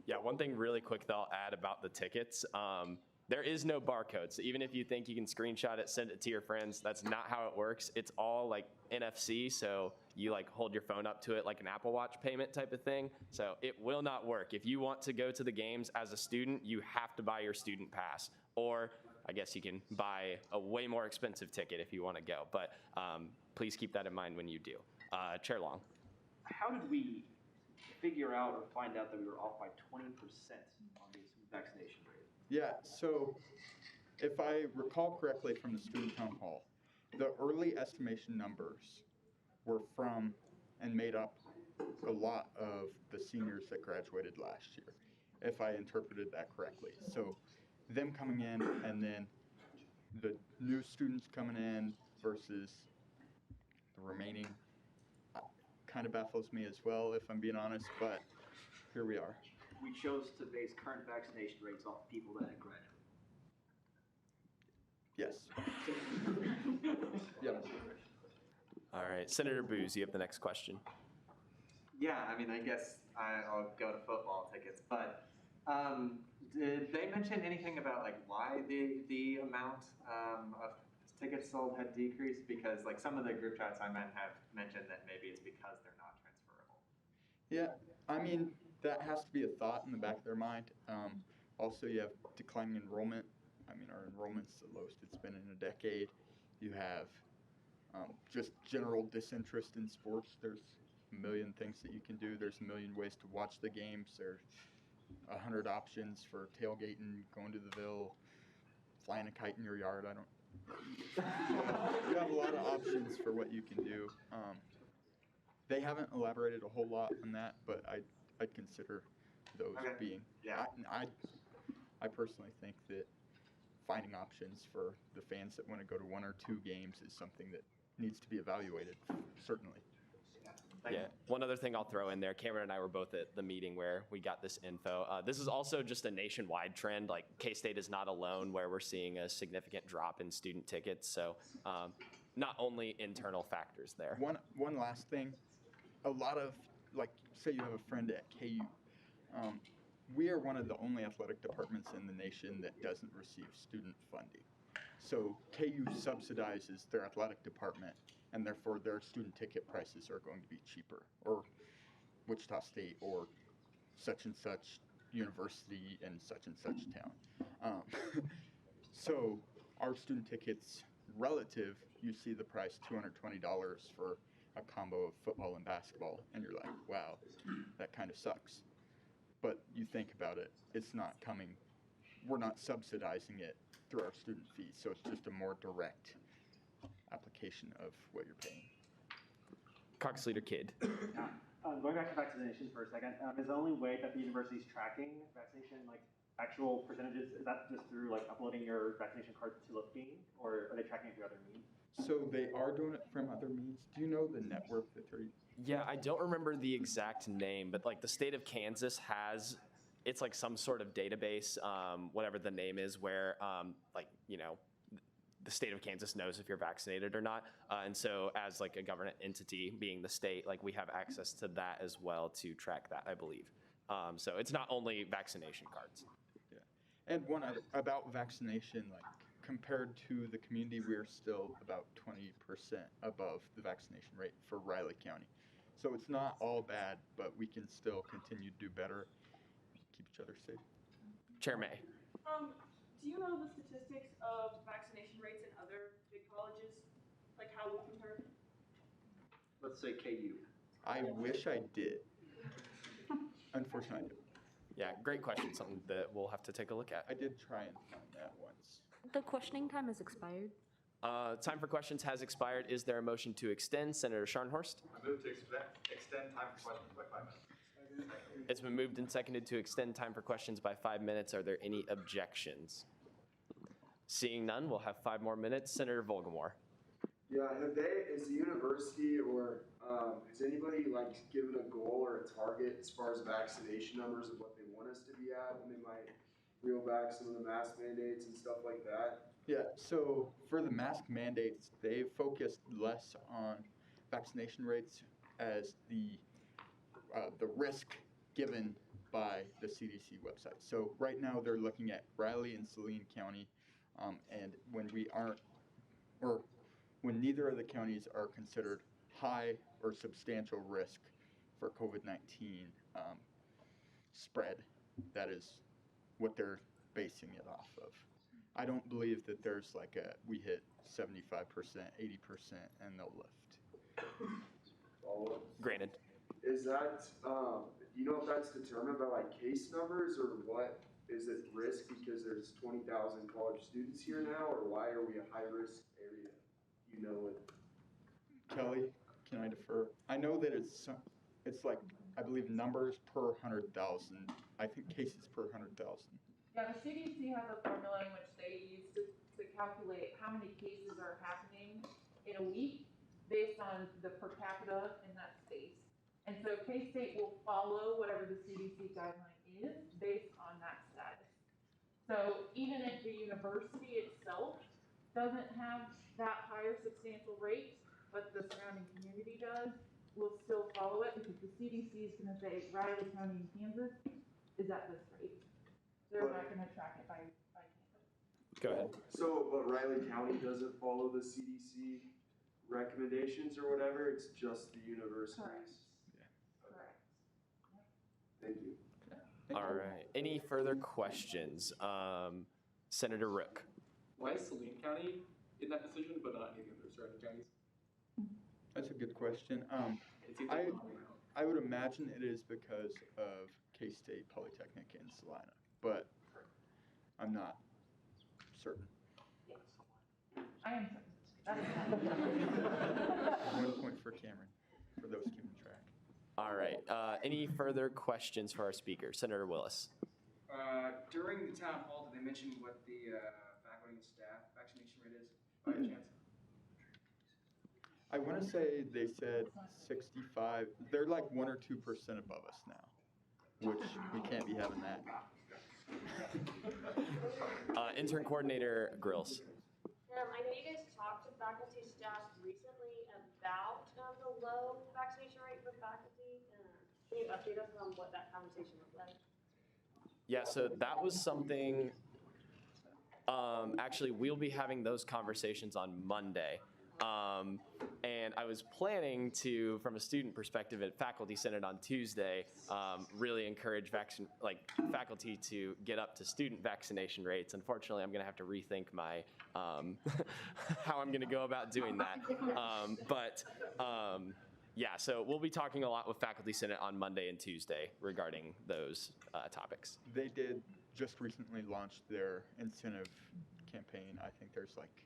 Yeah, one thing really quick that I'll add about the tickets. There is no barcode. So even if you think you can screenshot it, send it to your friends, that's not how it works. It's all like NFC. So you like hold your phone up to it like an Apple Watch payment type of thing. So it will not work. If you want to go to the games as a student, you have to buy your student pass. Or I guess you can buy a way more expensive ticket if you want to go. But please keep that in mind when you do. Chair Long. How did we figure out or find out that we were off by 20% on the vaccination rate? Yeah, so if I recall correctly from the student town hall, the early estimation numbers were from and made up a lot of the seniors that graduated last year, if I interpreted that correctly. So them coming in and then the new students coming in versus the remaining kind of baffles me as well, if I'm being honest, but here we are. We chose to base current vaccination rates off people that had graduated. Yes. Yep. All right, Senator Booz, you have the next question. Yeah, I mean, I guess I'll go to football tickets, but did they mention anything about like why the amount of tickets sold had decreased? Because like some of the group chats I might have mentioned that maybe it's because they're not transferable. Yeah, I mean, that has to be a thought in the back of their mind. Also, you have declining enrollment. I mean, our enrollment's the lowest it's been in a decade. You have just general disinterest in sports. There's a million things that you can do. There's a million ways to watch the games. There's 100 options for tailgating, going to the Ville, flying a kite in your yard. You have a lot of options for what you can do. They haven't elaborated a whole lot on that, but I'd consider those being. Yeah. I personally think that finding options for the fans that want to go to one or two games is something that needs to be evaluated, certainly. Yeah, one other thing I'll throw in there, Cameron and I were both at the meeting where we got this info. This is also just a nationwide trend. Like K-State is not alone where we're seeing a significant drop in student tickets. So not only internal factors there. One last thing, a lot of, like, say you have a friend at KU. We are one of the only athletic departments in the nation that doesn't receive student funding. So KU subsidizes their athletic department, and therefore their student ticket prices are going to be cheaper, or Wichita State, or such and such university in such and such town. So our student tickets relative, you see the price $220 for a combo of football and basketball, and you're like, wow, that kind of sucks. but you think about it, it's not coming, we're not subsidizing it through our student fees, so it's just a more direct application of what you're paying. Caucus Leader Kidd. Going back to vaccinations for a second, is the only way that the university is tracking vaccination, like actual percentages, is that just through like uploading your vaccination card to Looking, or are they tracking it through other means? So they are doing it from other means. Do you know the network that they're using? Yeah, I don't remember the exact name, but like the state of Kansas has, it's like some sort of database, whatever the name is, where like, you know, the state of Kansas knows if you're vaccinated or not. And so as like a government entity, being the state, like we have access to that as well to track that, I believe. So it's not only vaccination cards. Yeah. And one other, about vaccination, like compared to the community, we're still about 20% above the vaccination rate for Riley County. So it's not all bad, but we can still continue to do better, keep each other safe. Chair May. Do you know the statistics of vaccination rates in other big colleges? Like how we compare? Let's say KU. I wish I did. Unfortunately, I don't. Yeah, great question. Something that we'll have to take a look at. I did try and find that once. The questioning time has expired. Time for questions has expired. Is there a motion to extend? Senator Scharnhorst? I move to extend time for questions by 5 minutes. It's been moved and seconded to extend time for questions by 5 minutes. Are there any objections? Seeing none, we'll have 5 more minutes. Senator Volgamore. Yeah, is the university or has anybody like given a goal or a target as far as vaccination numbers of what they want us to be at when they might reel back some of the mask mandates and stuff like that? Yeah, so for the mask mandates, they've focused less on vaccination rates as the risk given by the CDC website. So right now they're looking at Riley and Saline County, and when we aren't, or when neither of the counties are considered high or substantial risk for COVID-19 spread, that is what they're basing it off of. I don't believe that there's like we hit 75%, 80%, and they'll lift. Granted. Is that, do you know if that's determined by like case numbers or what? Is it risk because there's 20,000 college students here now, or why are we a high risk area? You know it. Kelly, can I defer? I know that it's like, I believe numbers per 100,000. I think cases per 100,000. Yeah, the CDC has a formula in which they use to calculate how many cases are happening in a week based on the per capita in that state. And so K-State will follow whatever the CDC guideline is based on that status. So even if the university itself doesn't have that higher substantial rate, but the surrounding community does, we'll still follow it because the CDC is going to say Riley County in Kansas is at this rate. They're not going to track it by campus. Go ahead. So, but Riley County doesn't follow the CDC recommendations or whatever, it's just the universities? Correct. Thank you. All right. Any further questions? Senator Rook. Why is Saline County in that decision, but not any of the other surrounding counties? That's a good question. It seems like I would imagine it is because of K-State Polytechnic in Salina, but I'm not certain. I am certain. 1 point for Cameron, for those keeping track. All right. Any further questions for our speaker? Senator Willis. During the town hall, did they mention what the faculty and staff vaccination rate is by chance? I want to say they said 65. They're like 1 or 2% above us now, which we can't be having that. Intern Coordinator Grills. I know you guys talked to faculty staff recently about the low vaccination rate for faculty. Can you update us on what that conversation looked like? Yeah, so that was something, actually, we'll be having those conversations on Monday. And I was planning to, from a student perspective at Faculty Senate on Tuesday, really encourage faculty to get up to student vaccination rates. Unfortunately, I'm going to have to rethink my how I'm going to go about doing that. Yeah, so we'll be talking a lot with Faculty Senate on Monday and Tuesday regarding those topics. They did just recently launch their incentive campaign. I think there's like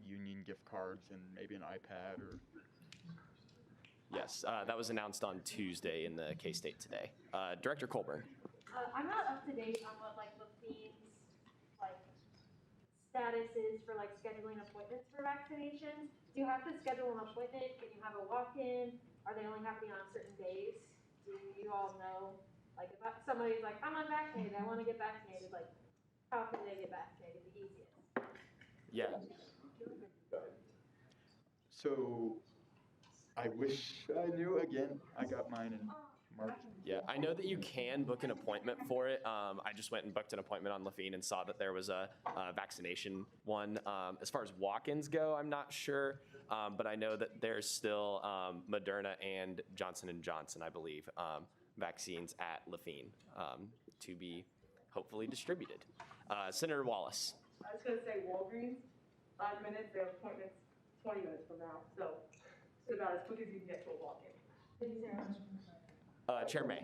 union gift cards and maybe an iPad or. Yes, that was announced on Tuesday in the K-State Today. Director Colburn. I'm not up to date on what like Lefine's like status is for like scheduling appointments for vaccinations. Do you have to schedule an appointment? Can you have a walk-in? Are they only happening on certain days? Do you all know? Like if somebody's like, I'm unvaccinated, I want to get vaccinated, like how can they get vaccinated the easiest? Yeah. So I wish I knew. Again, I got mine in March. Yeah, I know that you can book an appointment for it. I just went and booked an appointment on Lafine and saw that there was a vaccination one. As far as walk-ins go, I'm not sure, but I know that there's still Moderna and Johnson & Johnson, I believe, vaccines at Lafine to be hopefully distributed. Senator Wallace. I was going to say Walgreens, 5 minutes, their appointment's 20 minutes from now, so it's about as quick as you can get to a walk-in. Chair May.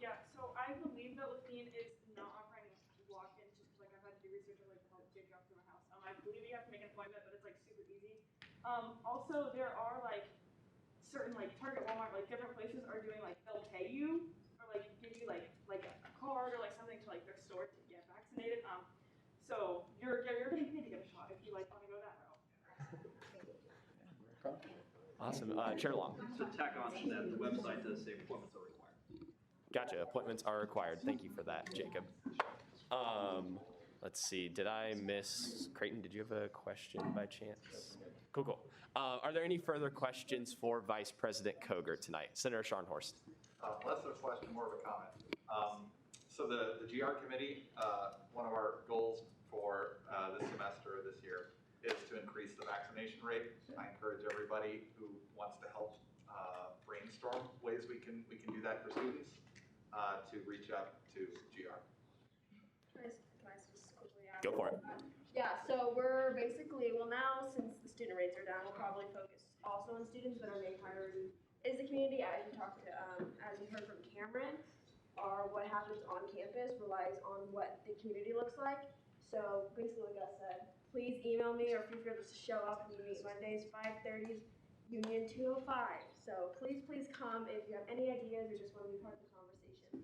Yeah, so I believe that Lafine is not offering walk-in just because like I've had to do research on like how to take you off to my house. I believe you have to make an appointment, but it's like super easy. Also there are like certain like Target, Walmart, like different places are doing like they'll pay you or like give you like a card or like something to like their store to get vaccinated. So you're getting paid to get a shot if you like want to go that route. Awesome. Chair Long. To tack on to that, the website does say appointments are required. Gotcha. Appointments are required. Thank you for that, Jacob. Let's see. Did I miss Creighton? Did you have a question by chance? Cool. Are there any further questions for Vice President Koger tonight? Senator Scharnhorst. Less of a question, more of a comment. So the GR committee, one of our goals for this semester, this year, is to increase the vaccination rate. I encourage everybody who wants to help brainstorm ways we can do that for students to reach out to GR. Can I just quickly add? Go for it. Yeah, so we're basically, well now since the student rates are down, we'll probably focus also on students, but our main priority is the community. As you talked to, as you heard from Cameron, what happens on campus relies on what the community looks like. So basically, like I said, please email me or feel free to show up. We meet Mondays, 5:30, Union 205. So please come if you have any ideas or just want to be part of the conversation.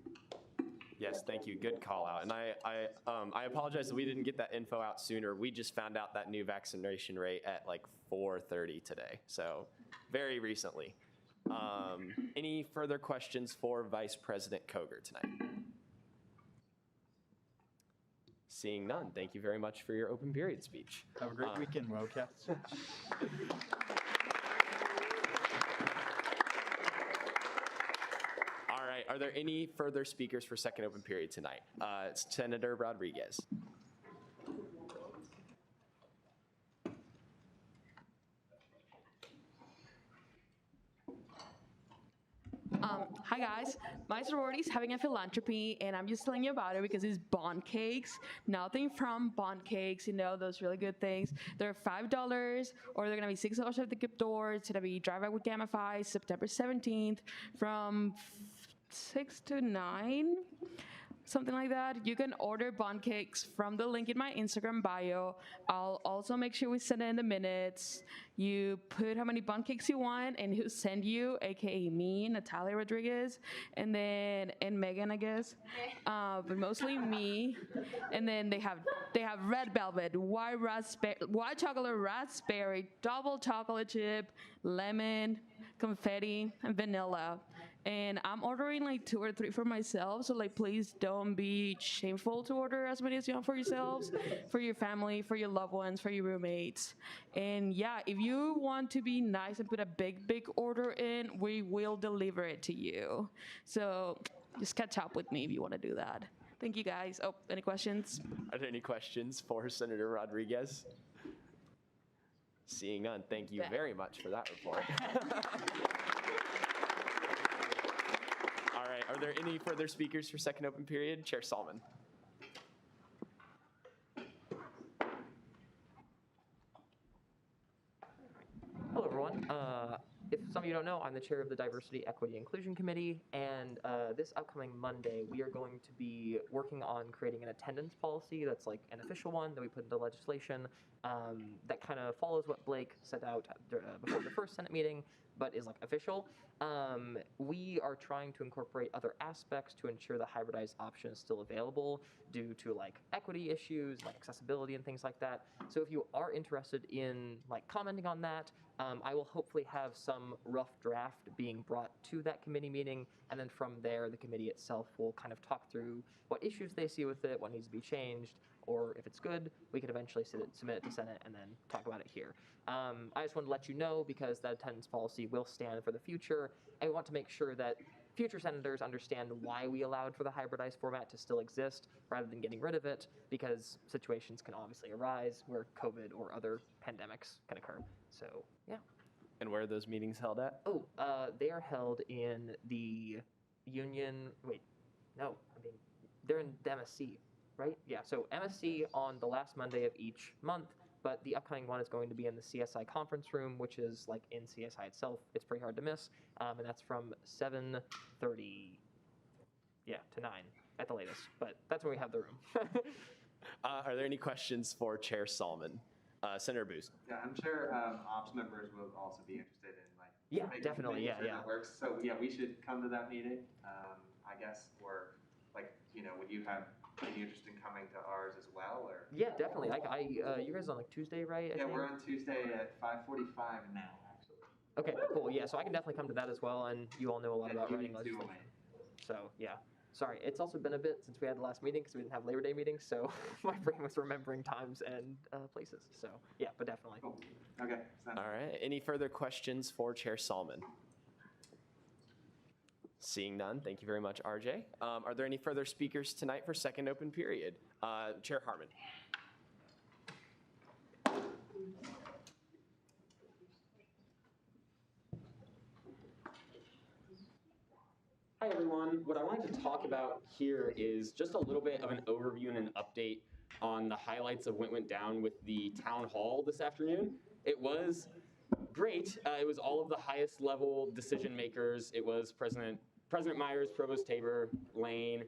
Yes, thank you. Good call out. And I apologize that we didn't get that info out sooner. We just found out that new vaccination rate at like 4:30 today. So very recently. Any further questions for Vice President Koger tonight? Seeing none, thank you very much for your open period speech. Have a great weekend, Wildcats. All right, are there any further speakers for second open period tonight? Senator Rodriguez. Hi guys, my sorority is having a philanthropy and I'm just telling you about it because it's bond cakes. Nothing from bond cakes, you know, those really good things. They're $5 or they're gonna be $6 at the gift door. It's gonna be Drive Out with Gamify, September 17th from 6 to 9. Something like that. You can order bond cakes from the link in my Instagram bio. I'll also make sure we send it in the minutes. You put how many bond cakes you want and who send you, aka me, Natalia Rodriguez, and Megan, I guess, but mostly me. And then they have red velvet, white chocolate raspberry, double chocolate chip, lemon, confetti, and vanilla. And I'm ordering like 2 or 3 for myself, so like please don't be shameful to order as many as you want for yourselves, for your family, for your loved ones, for your roommates. And yeah, if you want to be nice and put a big order in, we will deliver it to you. So just catch up with me if you want to do that. Thank you guys. Oh, any questions? Are there any questions for Senator Rodriguez? Seeing none, thank you very much for that report. All right, are there any further speakers for second open period? Chair Salmon. Hello, everyone. If some of you don't know, I'm the chair of the Diversity, Equity, Inclusion Committee, and this upcoming Monday, we are going to be working on creating an attendance policy that's like an official one that we put into legislation that kind of follows what Blake set out before the first Senate meeting, but is like official. We are trying to incorporate other aspects to ensure the hybridized option is still available due to like equity issues, like accessibility and things like that. So if you are interested in like commenting on that, I will hopefully have some rough draft being brought to that committee meeting, and then from there, the committee itself will kind of talk through what issues they see with it, what needs to be changed, or if it's good, we could eventually submit it to Senate and then talk about it here. I just want to let you know, because that attendance policy will stand for the future, and we want to make sure that future senators understand why we allowed for the hybridized format to still exist rather than getting rid of it, because situations can obviously arise where COVID or other pandemics can occur. So, yeah. And where are those meetings held at? Oh, they are held in the Union, they're in the MSC, right? Yeah, so MSC on the last Monday of each month, but the upcoming one is going to be in the CSI conference room, which is like in CSI itself. It's pretty hard to miss, and that's from 7:30, to 9 at the latest, but that's when we have the room. Are there any questions for Chair Solomon? Senator Boost. Yeah, I'm sure ops members will also be interested in like. Yeah, making definitely, sure yeah. That works. So yeah, we should come to that meeting, I guess, or like, would you have any interest in coming to ours as well, or? Yeah, definitely. You guys on like Tuesday, right? I think? We're on Tuesday at 5:45 now, actually. Okay, cool. Yeah, so I can definitely come to that as well, and you all know a lot about writing legislation. So yeah. Sorry, it's also been a bit since we had the last meeting because we didn't have Labor Day meetings, so my brain was remembering times and places. So yeah, but definitely. Cool. Okay. All right. Any further questions for Chair Solomon? Seeing none, thank you very much, RJ. Are there any further speakers tonight for second open period? Chair Harmon. Hi everyone. What I wanted to talk about here is just a little bit of an overview and an update on the highlights of what went down with the town hall this afternoon. It was great. It was all of the highest level decision makers. It was President Myers, Provost Tabor, Lane,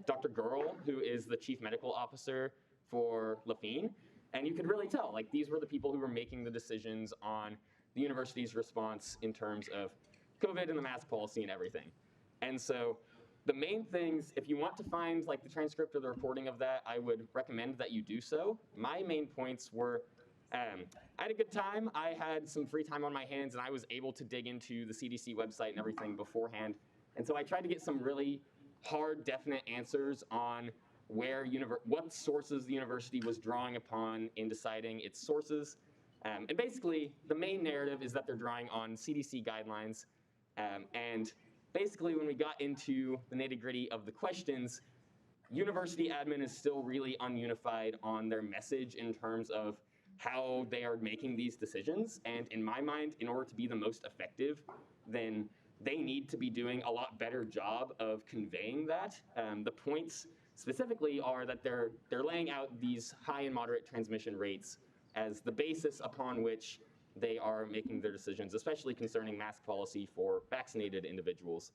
Dr. Gurl, who is the Chief Medical Officer for Lafayette. And you could really tell, like, these were the people who were making the decisions on the university's response in terms of COVID and the mask policy and everything. And so the main things, if you want to find like the transcript or the reporting of that, I would recommend that you do so. My main points were, I had a good time. I had some free time on my hands and I was able to dig into the CDC website and everything beforehand. And so I tried to get some really hard, definite answers on what sources the university was drawing upon in deciding its sources. And basically, the main narrative is that they're drawing on CDC guidelines. And basically, when we got into the nitty-gritty of the questions, university admin is still really ununified on their message in terms of how they are making these decisions. And in my mind, in order to be the most effective, then they need to be doing a lot better job of conveying that. The points specifically are that they're laying out these high and moderate transmission rates as the basis upon which they are making their decisions, especially concerning mask policy for vaccinated individuals.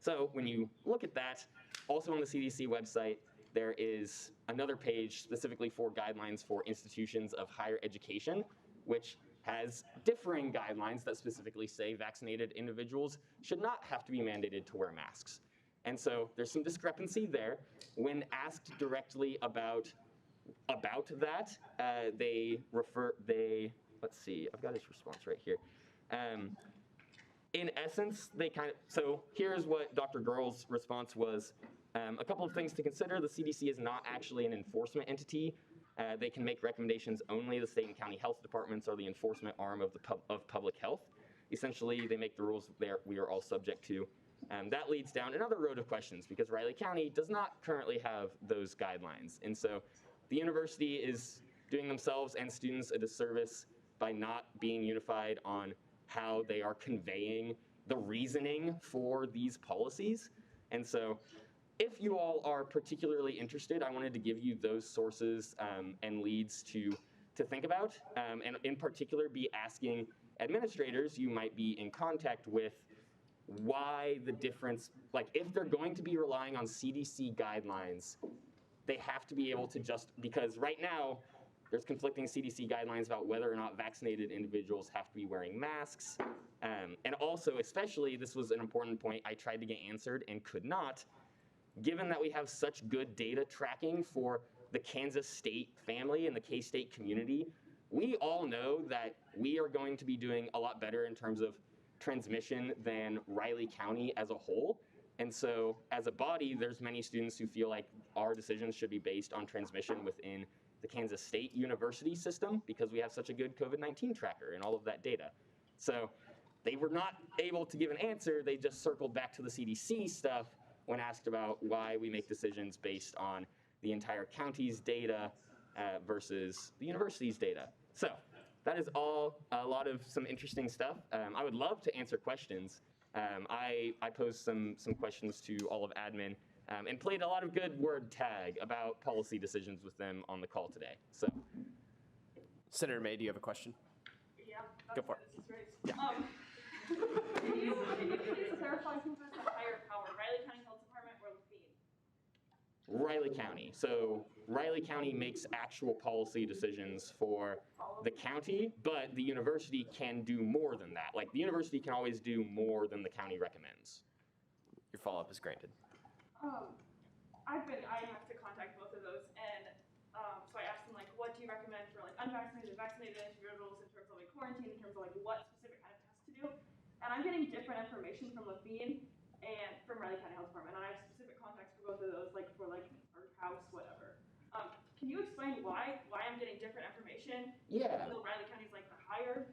So when you look at that, also on the CDC website, there is another page specifically for guidelines for institutions of higher education, which has differing guidelines that specifically say vaccinated individuals should not have to be mandated to wear masks. And so there's some discrepancy there. When asked directly about that, let's see, I've got his response right here. In essence, so here's what Dr. Gurl's response was. A couple of things to consider. The CDC is not actually an enforcement entity. They can make recommendations only. The state and county health departments are the enforcement arm of public health. Essentially, they make the rules we are all subject to. That leads down another road of questions because Riley County does not currently have those guidelines. And so the university is doing themselves and students a disservice by not being unified on how they are conveying the reasoning for these policies. And so if you all are particularly interested, I wanted to give you those sources and leads to think about, and in particular be asking administrators, you might be in contact with why the difference, like if they're going to be relying on CDC guidelines, they have to be able to because right now, there's conflicting CDC guidelines about whether or not vaccinated individuals have to be wearing masks. And also, especially, this was an important point I tried to get answered and could not, given that we have such good data tracking for the Kansas State family and the K-State community, we all know that we are going to be doing a lot better in terms of transmission than Riley County as a whole. And so, as a body, there's many students who feel like our decisions should be based on transmission within the Kansas State University system because we have such a good COVID-19 tracker and all of that data. So they were not able to give an answer. They just circled back to the CDC stuff when asked about why we make decisions based on the entire county's data versus the university's data. So that is all a lot of some interesting stuff. I would love to answer questions. I posed some questions to all of admin and played a lot of good word tag about policy decisions with them on the call today. So, Senator May, do you have a question? Yeah. Go for it. This is great. Can you please clarify who has the higher power, Riley County Health Department or Lafayette? Riley County. So Riley County makes actual policy decisions for the county, but the university can do more than that. Like the university can always do more than the county recommends. Your follow-up is granted. I have to contact both of those, and so I asked them like, what do you recommend for like unvaccinated, vaccinated individuals in terms of like quarantine, in terms of like what specific kind of tests to do, and I'm getting different information from Lafayette and from Riley County Health Department, and I have specific contacts for both of those, like for like our house, whatever. Can you explain why I'm getting different information? Yeah. Even though Riley County's like the higher.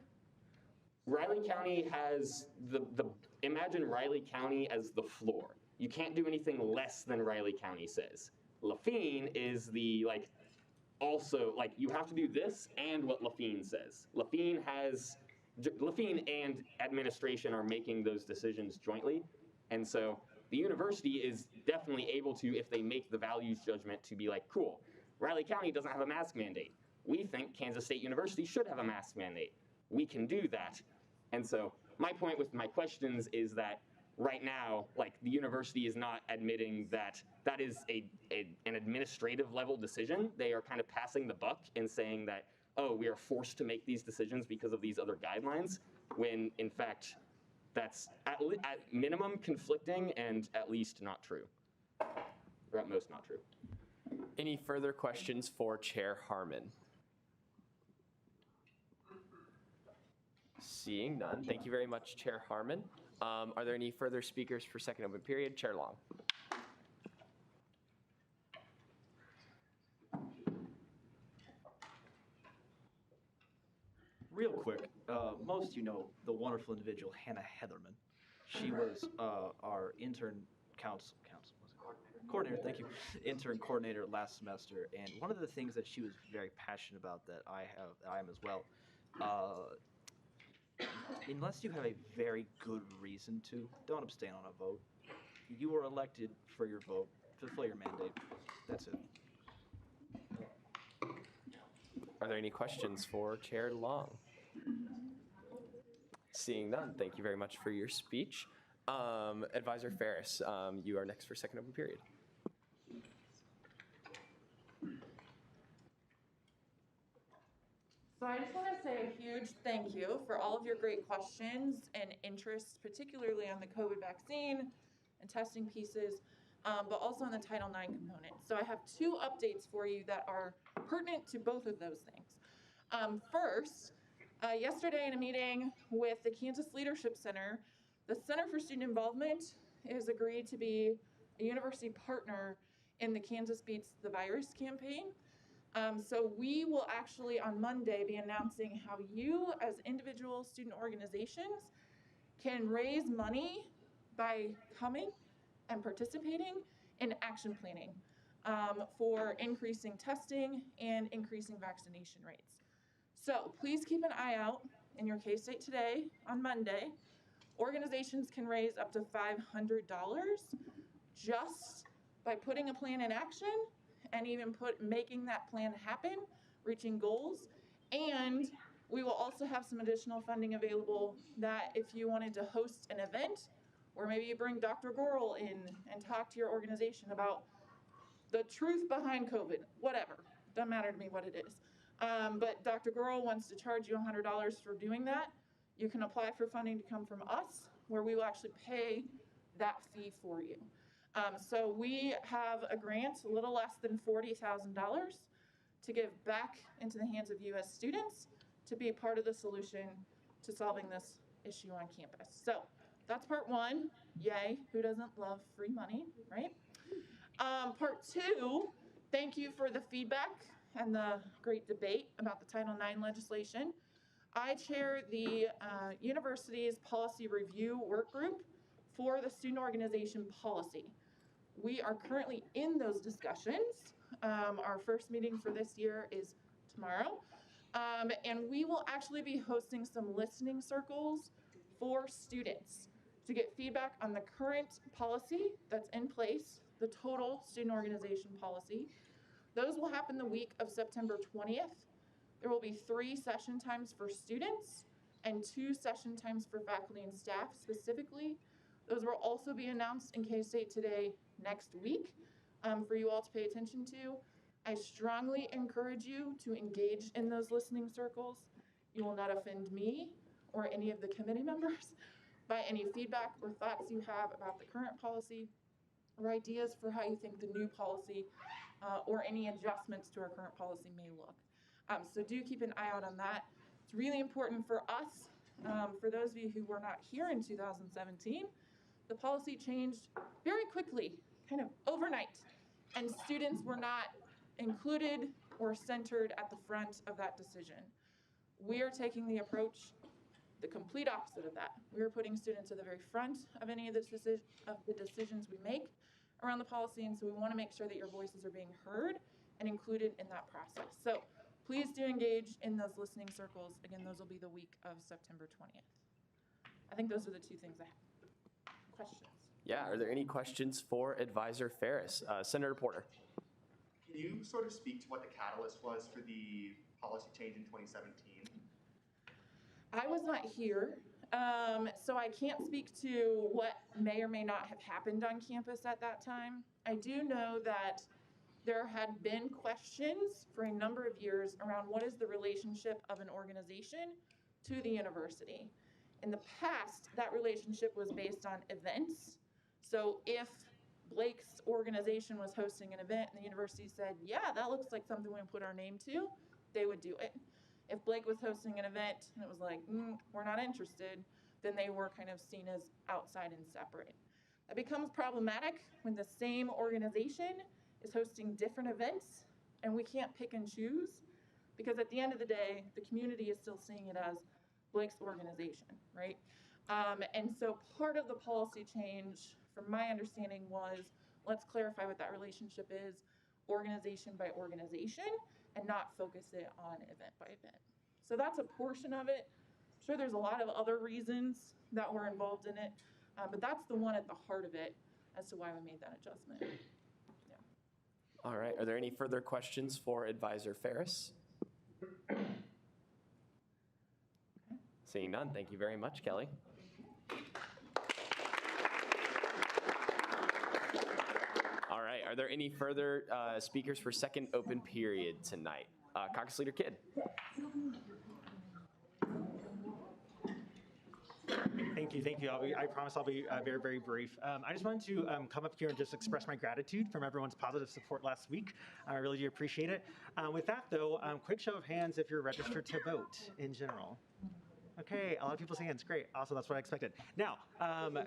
Riley County has imagine Riley County as the floor. You can't do anything less than Riley County says. Lafayette is also you have to do this and what Lafayette says. Lafayette and administration are making those decisions jointly. And so the university is definitely able to, if they make the values judgment, to be like, cool, Riley County doesn't have a mask mandate. We think Kansas State University should have a mask mandate. We can do that. And so my point with my questions is that right now, the university is not admitting that that is an administrative level decision. They are kind of passing the buck and saying that, oh, we are forced to make these decisions because of these other guidelines, when in fact, that's at minimum conflicting and at least not true, or at most not true. Any further questions for Chair Harmon? Seeing none, thank you very much, Chair Harmon. Are there any further speakers for second open period? Chair Long. Real quick, most of you know the wonderful individual Hannah Heatherman. She was our intern coordinator, thank you, intern coordinator last semester. And one of the things that she was very passionate about that I am as well, unless you have a very good reason to, don't abstain on a vote. You were elected for your vote, fulfill your mandate. That's it. Are there any questions for Chair Long? Seeing none, thank you very much for your speech. Advisor Ferris, you are next for second open period. So I just want to say a huge thank you for all of your great questions and interests, particularly on the COVID vaccine and testing pieces, but also on the Title IX component. So I have two updates for you that are pertinent to both of those things. First, yesterday in a meeting with the Kansas Leadership Center, the Center for Student Involvement has agreed to be a university partner in the Kansas Beats the Virus campaign. So we will actually on Monday be announcing how you as individual student organizations can raise money by coming and participating in action planning for increasing testing and increasing vaccination rates. So please keep an eye out in your K-State Today on Monday. Organizations can raise up to $500 just by putting a plan in action and even making that plan happen, reaching goals. And we will also have some additional funding available that if you wanted to host an event, or maybe you bring Dr. Gorel in and talk to your organization about the truth behind COVID, whatever. Doesn't matter to me what it is. But Dr. Gorel wants to charge you $100 for doing that. You can apply for funding to come from us, where we will actually pay that fee for you. So we have a grant, a little less than $40,000, to give back into the hands of U.S. students to be part of the solution to solving this issue on campus. So that's part one. Yay, who doesn't love free money, right? Part two, thank you for the feedback and the great debate about the Title IX legislation. I chair the university's policy review work group for the student organization policy. We are currently in those discussions. Our first meeting for this year is tomorrow. And we will actually be hosting some listening circles for students to get feedback on the current policy that's in place, the total student organization policy. Those will happen the week of September 20th. There will be 3 session times for students and 2 session times for faculty and staff specifically. Those will also be announced in K-State Today next week for you all to pay attention to. I strongly encourage you to engage in those listening circles. You will not offend me or any of the committee members by any feedback or thoughts you have about the current policy or ideas for how you think the new policy or any adjustments to our current policy may look. So do keep an eye out on that. It's really important for us, for those of you who were not here in 2017, the policy changed very quickly, kind of overnight, and students were not included or centered at the front of that decision. We are taking the approach, the complete opposite of that. We are putting students at the very front of any of the decisions we make around the policy, and so we want to make sure that your voices are being heard and included in that process. So please do engage in those listening circles. Again, those will be the week of September 20th. I think those are the 2 things I have. Questions? Yeah, are there any questions for Advisor Ferris? Senator Porter. Can you sort of speak to what the catalyst was for the policy change in 2017? I was not here, so I can't speak to what may or may not have happened on campus at that time. I do know that there had been questions for a number of years around what is the relationship of an organization to the university. In the past, that relationship was based on events. So if Blake's organization was hosting an event and the university said, yeah, that looks like something we can put our name to, they would do it. If Blake was hosting an event and it was like, we're not interested, then they were kind of seen as outside and separate. That becomes problematic when the same organization is hosting different events and we can't pick and choose, because at the end of the day, the community is still seeing it as Blake's organization, right? And so part of the policy change, from my understanding, was let's clarify what that relationship is, organization by organization, and not focus it on event by event. So that's a portion of it. I'm sure there's a lot of other reasons that were involved in it, but that's the one at the heart of it as to why we made that adjustment. Yeah. All right, are there any further questions for Advisor Ferris? Seeing none, thank you very much, Kelly. All right, are there any further speakers for second open period tonight? Caucus Leader Kidd. Thank you. I promise I'll be very, very brief. I just wanted to come up here and just express my gratitude from everyone's positive support last week. I really do appreciate it. With that, though, quick show of hands if you're registered to vote in general. Okay, a lot of people's hands. Great. Also, that's what I expected. Now,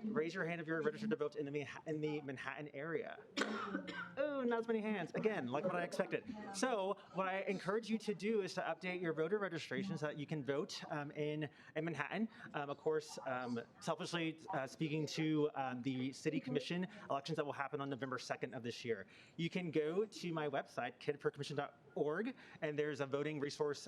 raise your hand if you're registered to vote in the Manhattan area. Oh, not as many hands. Again, like what I expected. So, what I encourage you to do is to update your voter registration so that you can vote in Manhattan. Of course, selfishly speaking to the City Commission elections that will happen on November 2nd of this year. You can go to my website, kidforcommission.org, and there's a voting resource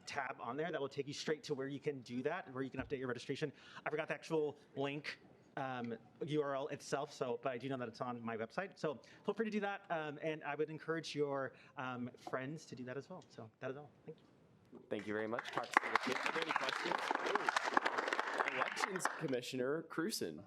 tab on there that will take you straight to where you can do that, where you can update your registration. I forgot the actual link URL itself, but I do know that it's on my website. So feel free to do that, and I would encourage your friends to do that as well. So that is all. Thank you. Thank you very much. Talk to the kids. Are there any questions? Ooh. Elections Commissioner Cruson.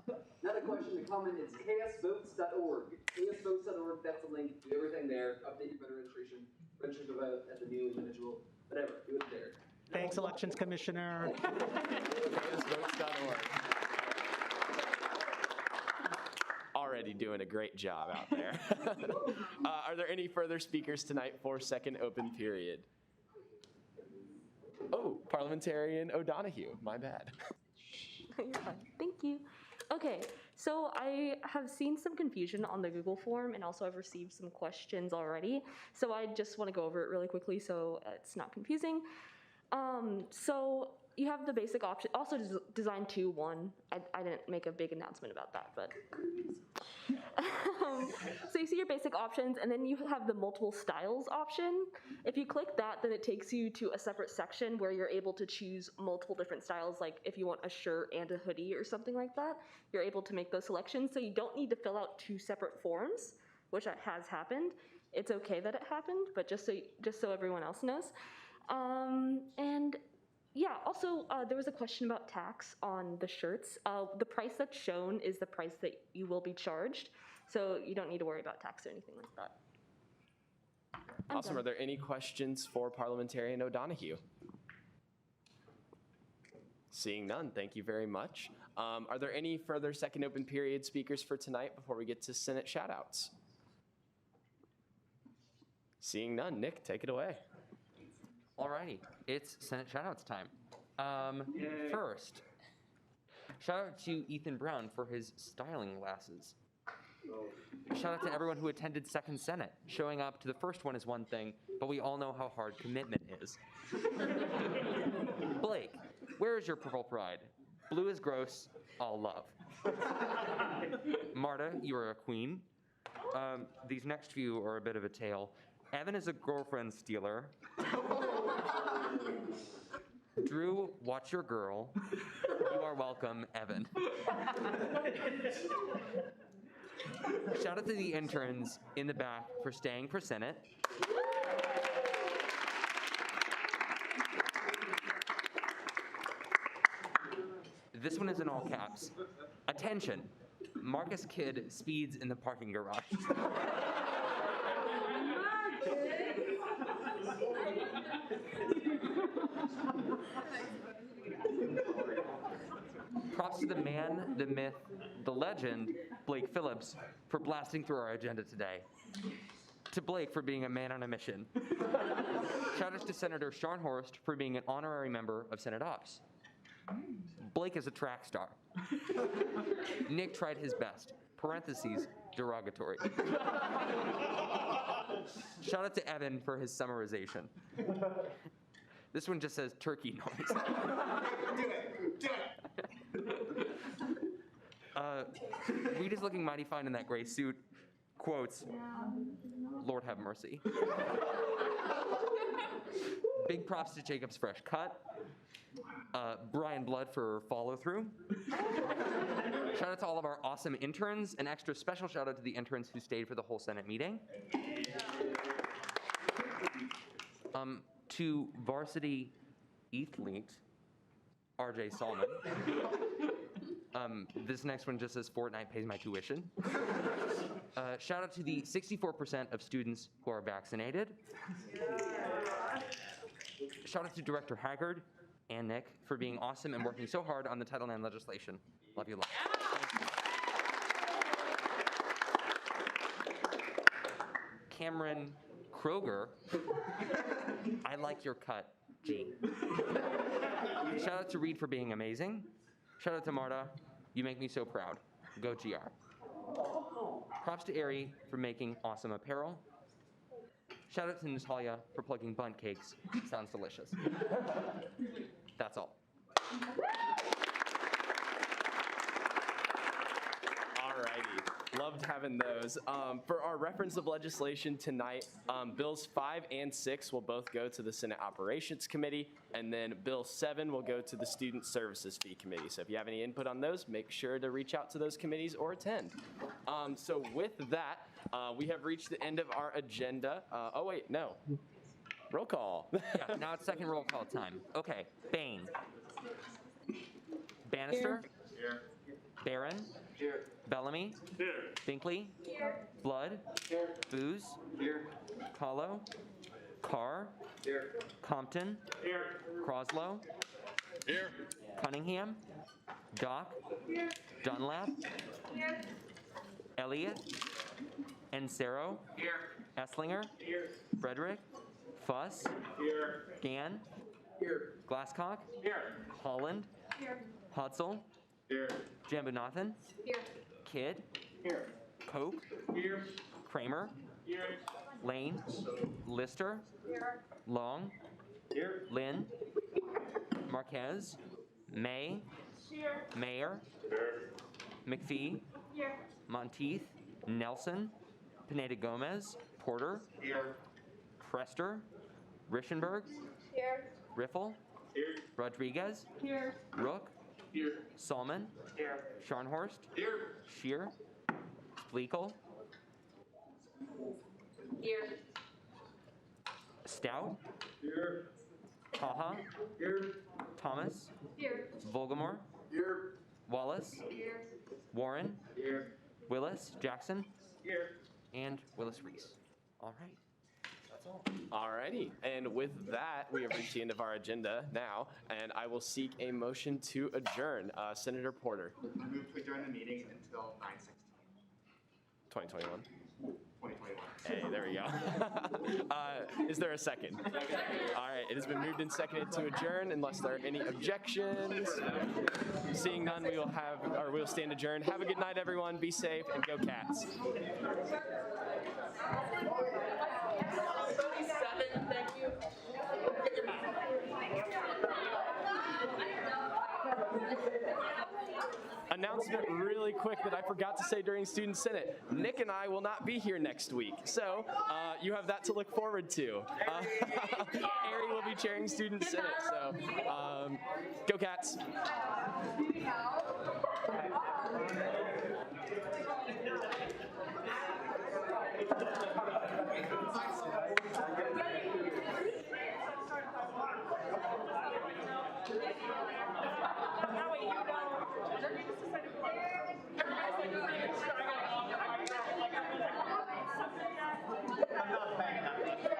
Not a question, a comment. It's chaosvotes.org. Chaosvotes.org, that's the link. Do everything there. Update your voter registration. Register to vote as a new individual. Whatever. Do it there. Thanks, Elections Commissioner. Chaosvotes.org. Already doing a great job out there. Are there any further speakers tonight for second open period? Oh, Parliamentarian O'Donoghue, my bad. You're fine. Thank you. Okay, so I have seen some confusion on the Google form, and also I've received some questions already. So I just want to go over it really quickly so it's not confusing. So you have the basic option, also design 2.1. I didn't make a big announcement about that, but. So you see your basic options, and then you have the multiple styles option. If you click that, then it takes you to a separate section where you're able to choose multiple different styles, like if you want a shirt and a hoodie or something like that, you're able to make those selections. So you don't need to fill out 2 separate forms, which has happened. It's okay that it happened, but just so everyone else knows. And yeah, also there was a question about tax on the shirts. The price that's shown is the price that you will be charged, so you don't need to worry about tax or anything like that. Awesome. Are there any questions for Parliamentarian O'Donoghue? Seeing none, thank you very much. Are there any further second open period speakers for tonight before we get to Senate shoutouts? Seeing none, Nick, take it away. Alrighty, it's Senate shoutouts time. First, shout out to Ethan Brown for his styling glasses. Shout out to everyone who attended Second Senate. Showing up to the first one is one thing, but we all know how hard commitment is. Blake, where is your purple pride? Blue is gross, all love. Marta, you are a queen. These next few are a bit of a tale. Evan is a girlfriend stealer. Drew, watch your girl. You are welcome, Evan. Shout out to the interns in the back for staying for Senate. This one is in all caps. Attention, Marcus Kidd speeds in the parking garage. Props to the man, the myth, the legend, Blake Phillips, for blasting through our agenda today. To Blake for being a man on a mission. Shout out to Senator Sean Horst for being an honorary member of Senate Ops. Blake is a track star. Nick tried his best. Parentheses, derogatory. Shout out to Evan for his summarization. This one just says turkey noise. Do it. Reed is looking mighty fine in that gray suit. Quotes, Lord have mercy. Big props to Jacob's fresh cut. Brian Blood for follow through. Shout out to all of our awesome interns. An extra special shout out to the interns who stayed for the whole Senate meeting. To varsity athlete, RJ Solomon. This next one just says Fortnite pays my tuition. Shout out to the 64% of students who are vaccinated. Shout out to Director Haggard and Nick for being awesome and working so hard on the Title IX legislation. Love you, love. Cameron Kroger, I like your cut, G. Shout out to Reed for being amazing. Shout out to Marta, you make me so proud. Go GR. Props to Ari for making awesome apparel. Shout out to Natalia for plugging bundt cakes. Sounds delicious. That's all. Alrighty, loved having those. For our reference of legislation tonight, Bills 5 and 6 will both go to the Senate Operations Committee, and then Bill 7 will go to the Student Services Fee Committee. So if you have any input on those, make sure to reach out to those committees or attend. So with that, we have reached the end of our agenda. Oh wait, no. Roll call. Yeah, now it's second roll call time. Okay, Bain. Bannister. Here. Barron. Here. Bellamy. Here. Binkley. Here. Blood. Here. Booz. Here. Kahlo. Carr. Here. Compton. Here. Croslow. Here. Cunningham. Doc. Here. Dunlap. Here. Elliott. Encero. Here. Esslinger. Here. Frederick. Fuss. Here. Gann. Here. Glasscock. Here. Holland. Here. Hutzel. Here. Jambunathan. Here. Kidd. Here. Koch. Here. Kramer. Here. Lane. Lister. Here. Long. Here. Lynn. Marquez. May. Here. Mayer. Here. McPhee. Here. Monteith. Nelson. Pineda Gomez. Porter. Here. Prester. Rischenberg. Here. Riffle. Here. Rodriguez. Here. Rook. Here. Salmon. Here. Scharnhorst. Here. Shear. Fleekle. Here. Stout. Here. Taha. Here. Thomas. Here. Volgamore. Here. Wallace. Here. Warren. Here. Willis. Jackson. Here. And Willis Reese. All right. That's all. Alrighty, and with that, we have reached the end of our agenda now, and I will seek a motion to adjourn. Senator Porter. I move to adjourn the meeting until 9:16. 2021. 2021. Hey, there we go. Is there a second? All right, it has been moved and seconded to adjourn unless there are any objections. Seeing none, we'll stand adjourned. Have a good night, everyone. Be safe and go Cats. Thank you. Announcement really quick that I forgot to say during Student Senate. Nick and I will not be here next week, so you have that to look forward to. Ari will be chairing Student Senate, so go Cats. I'm not paying that.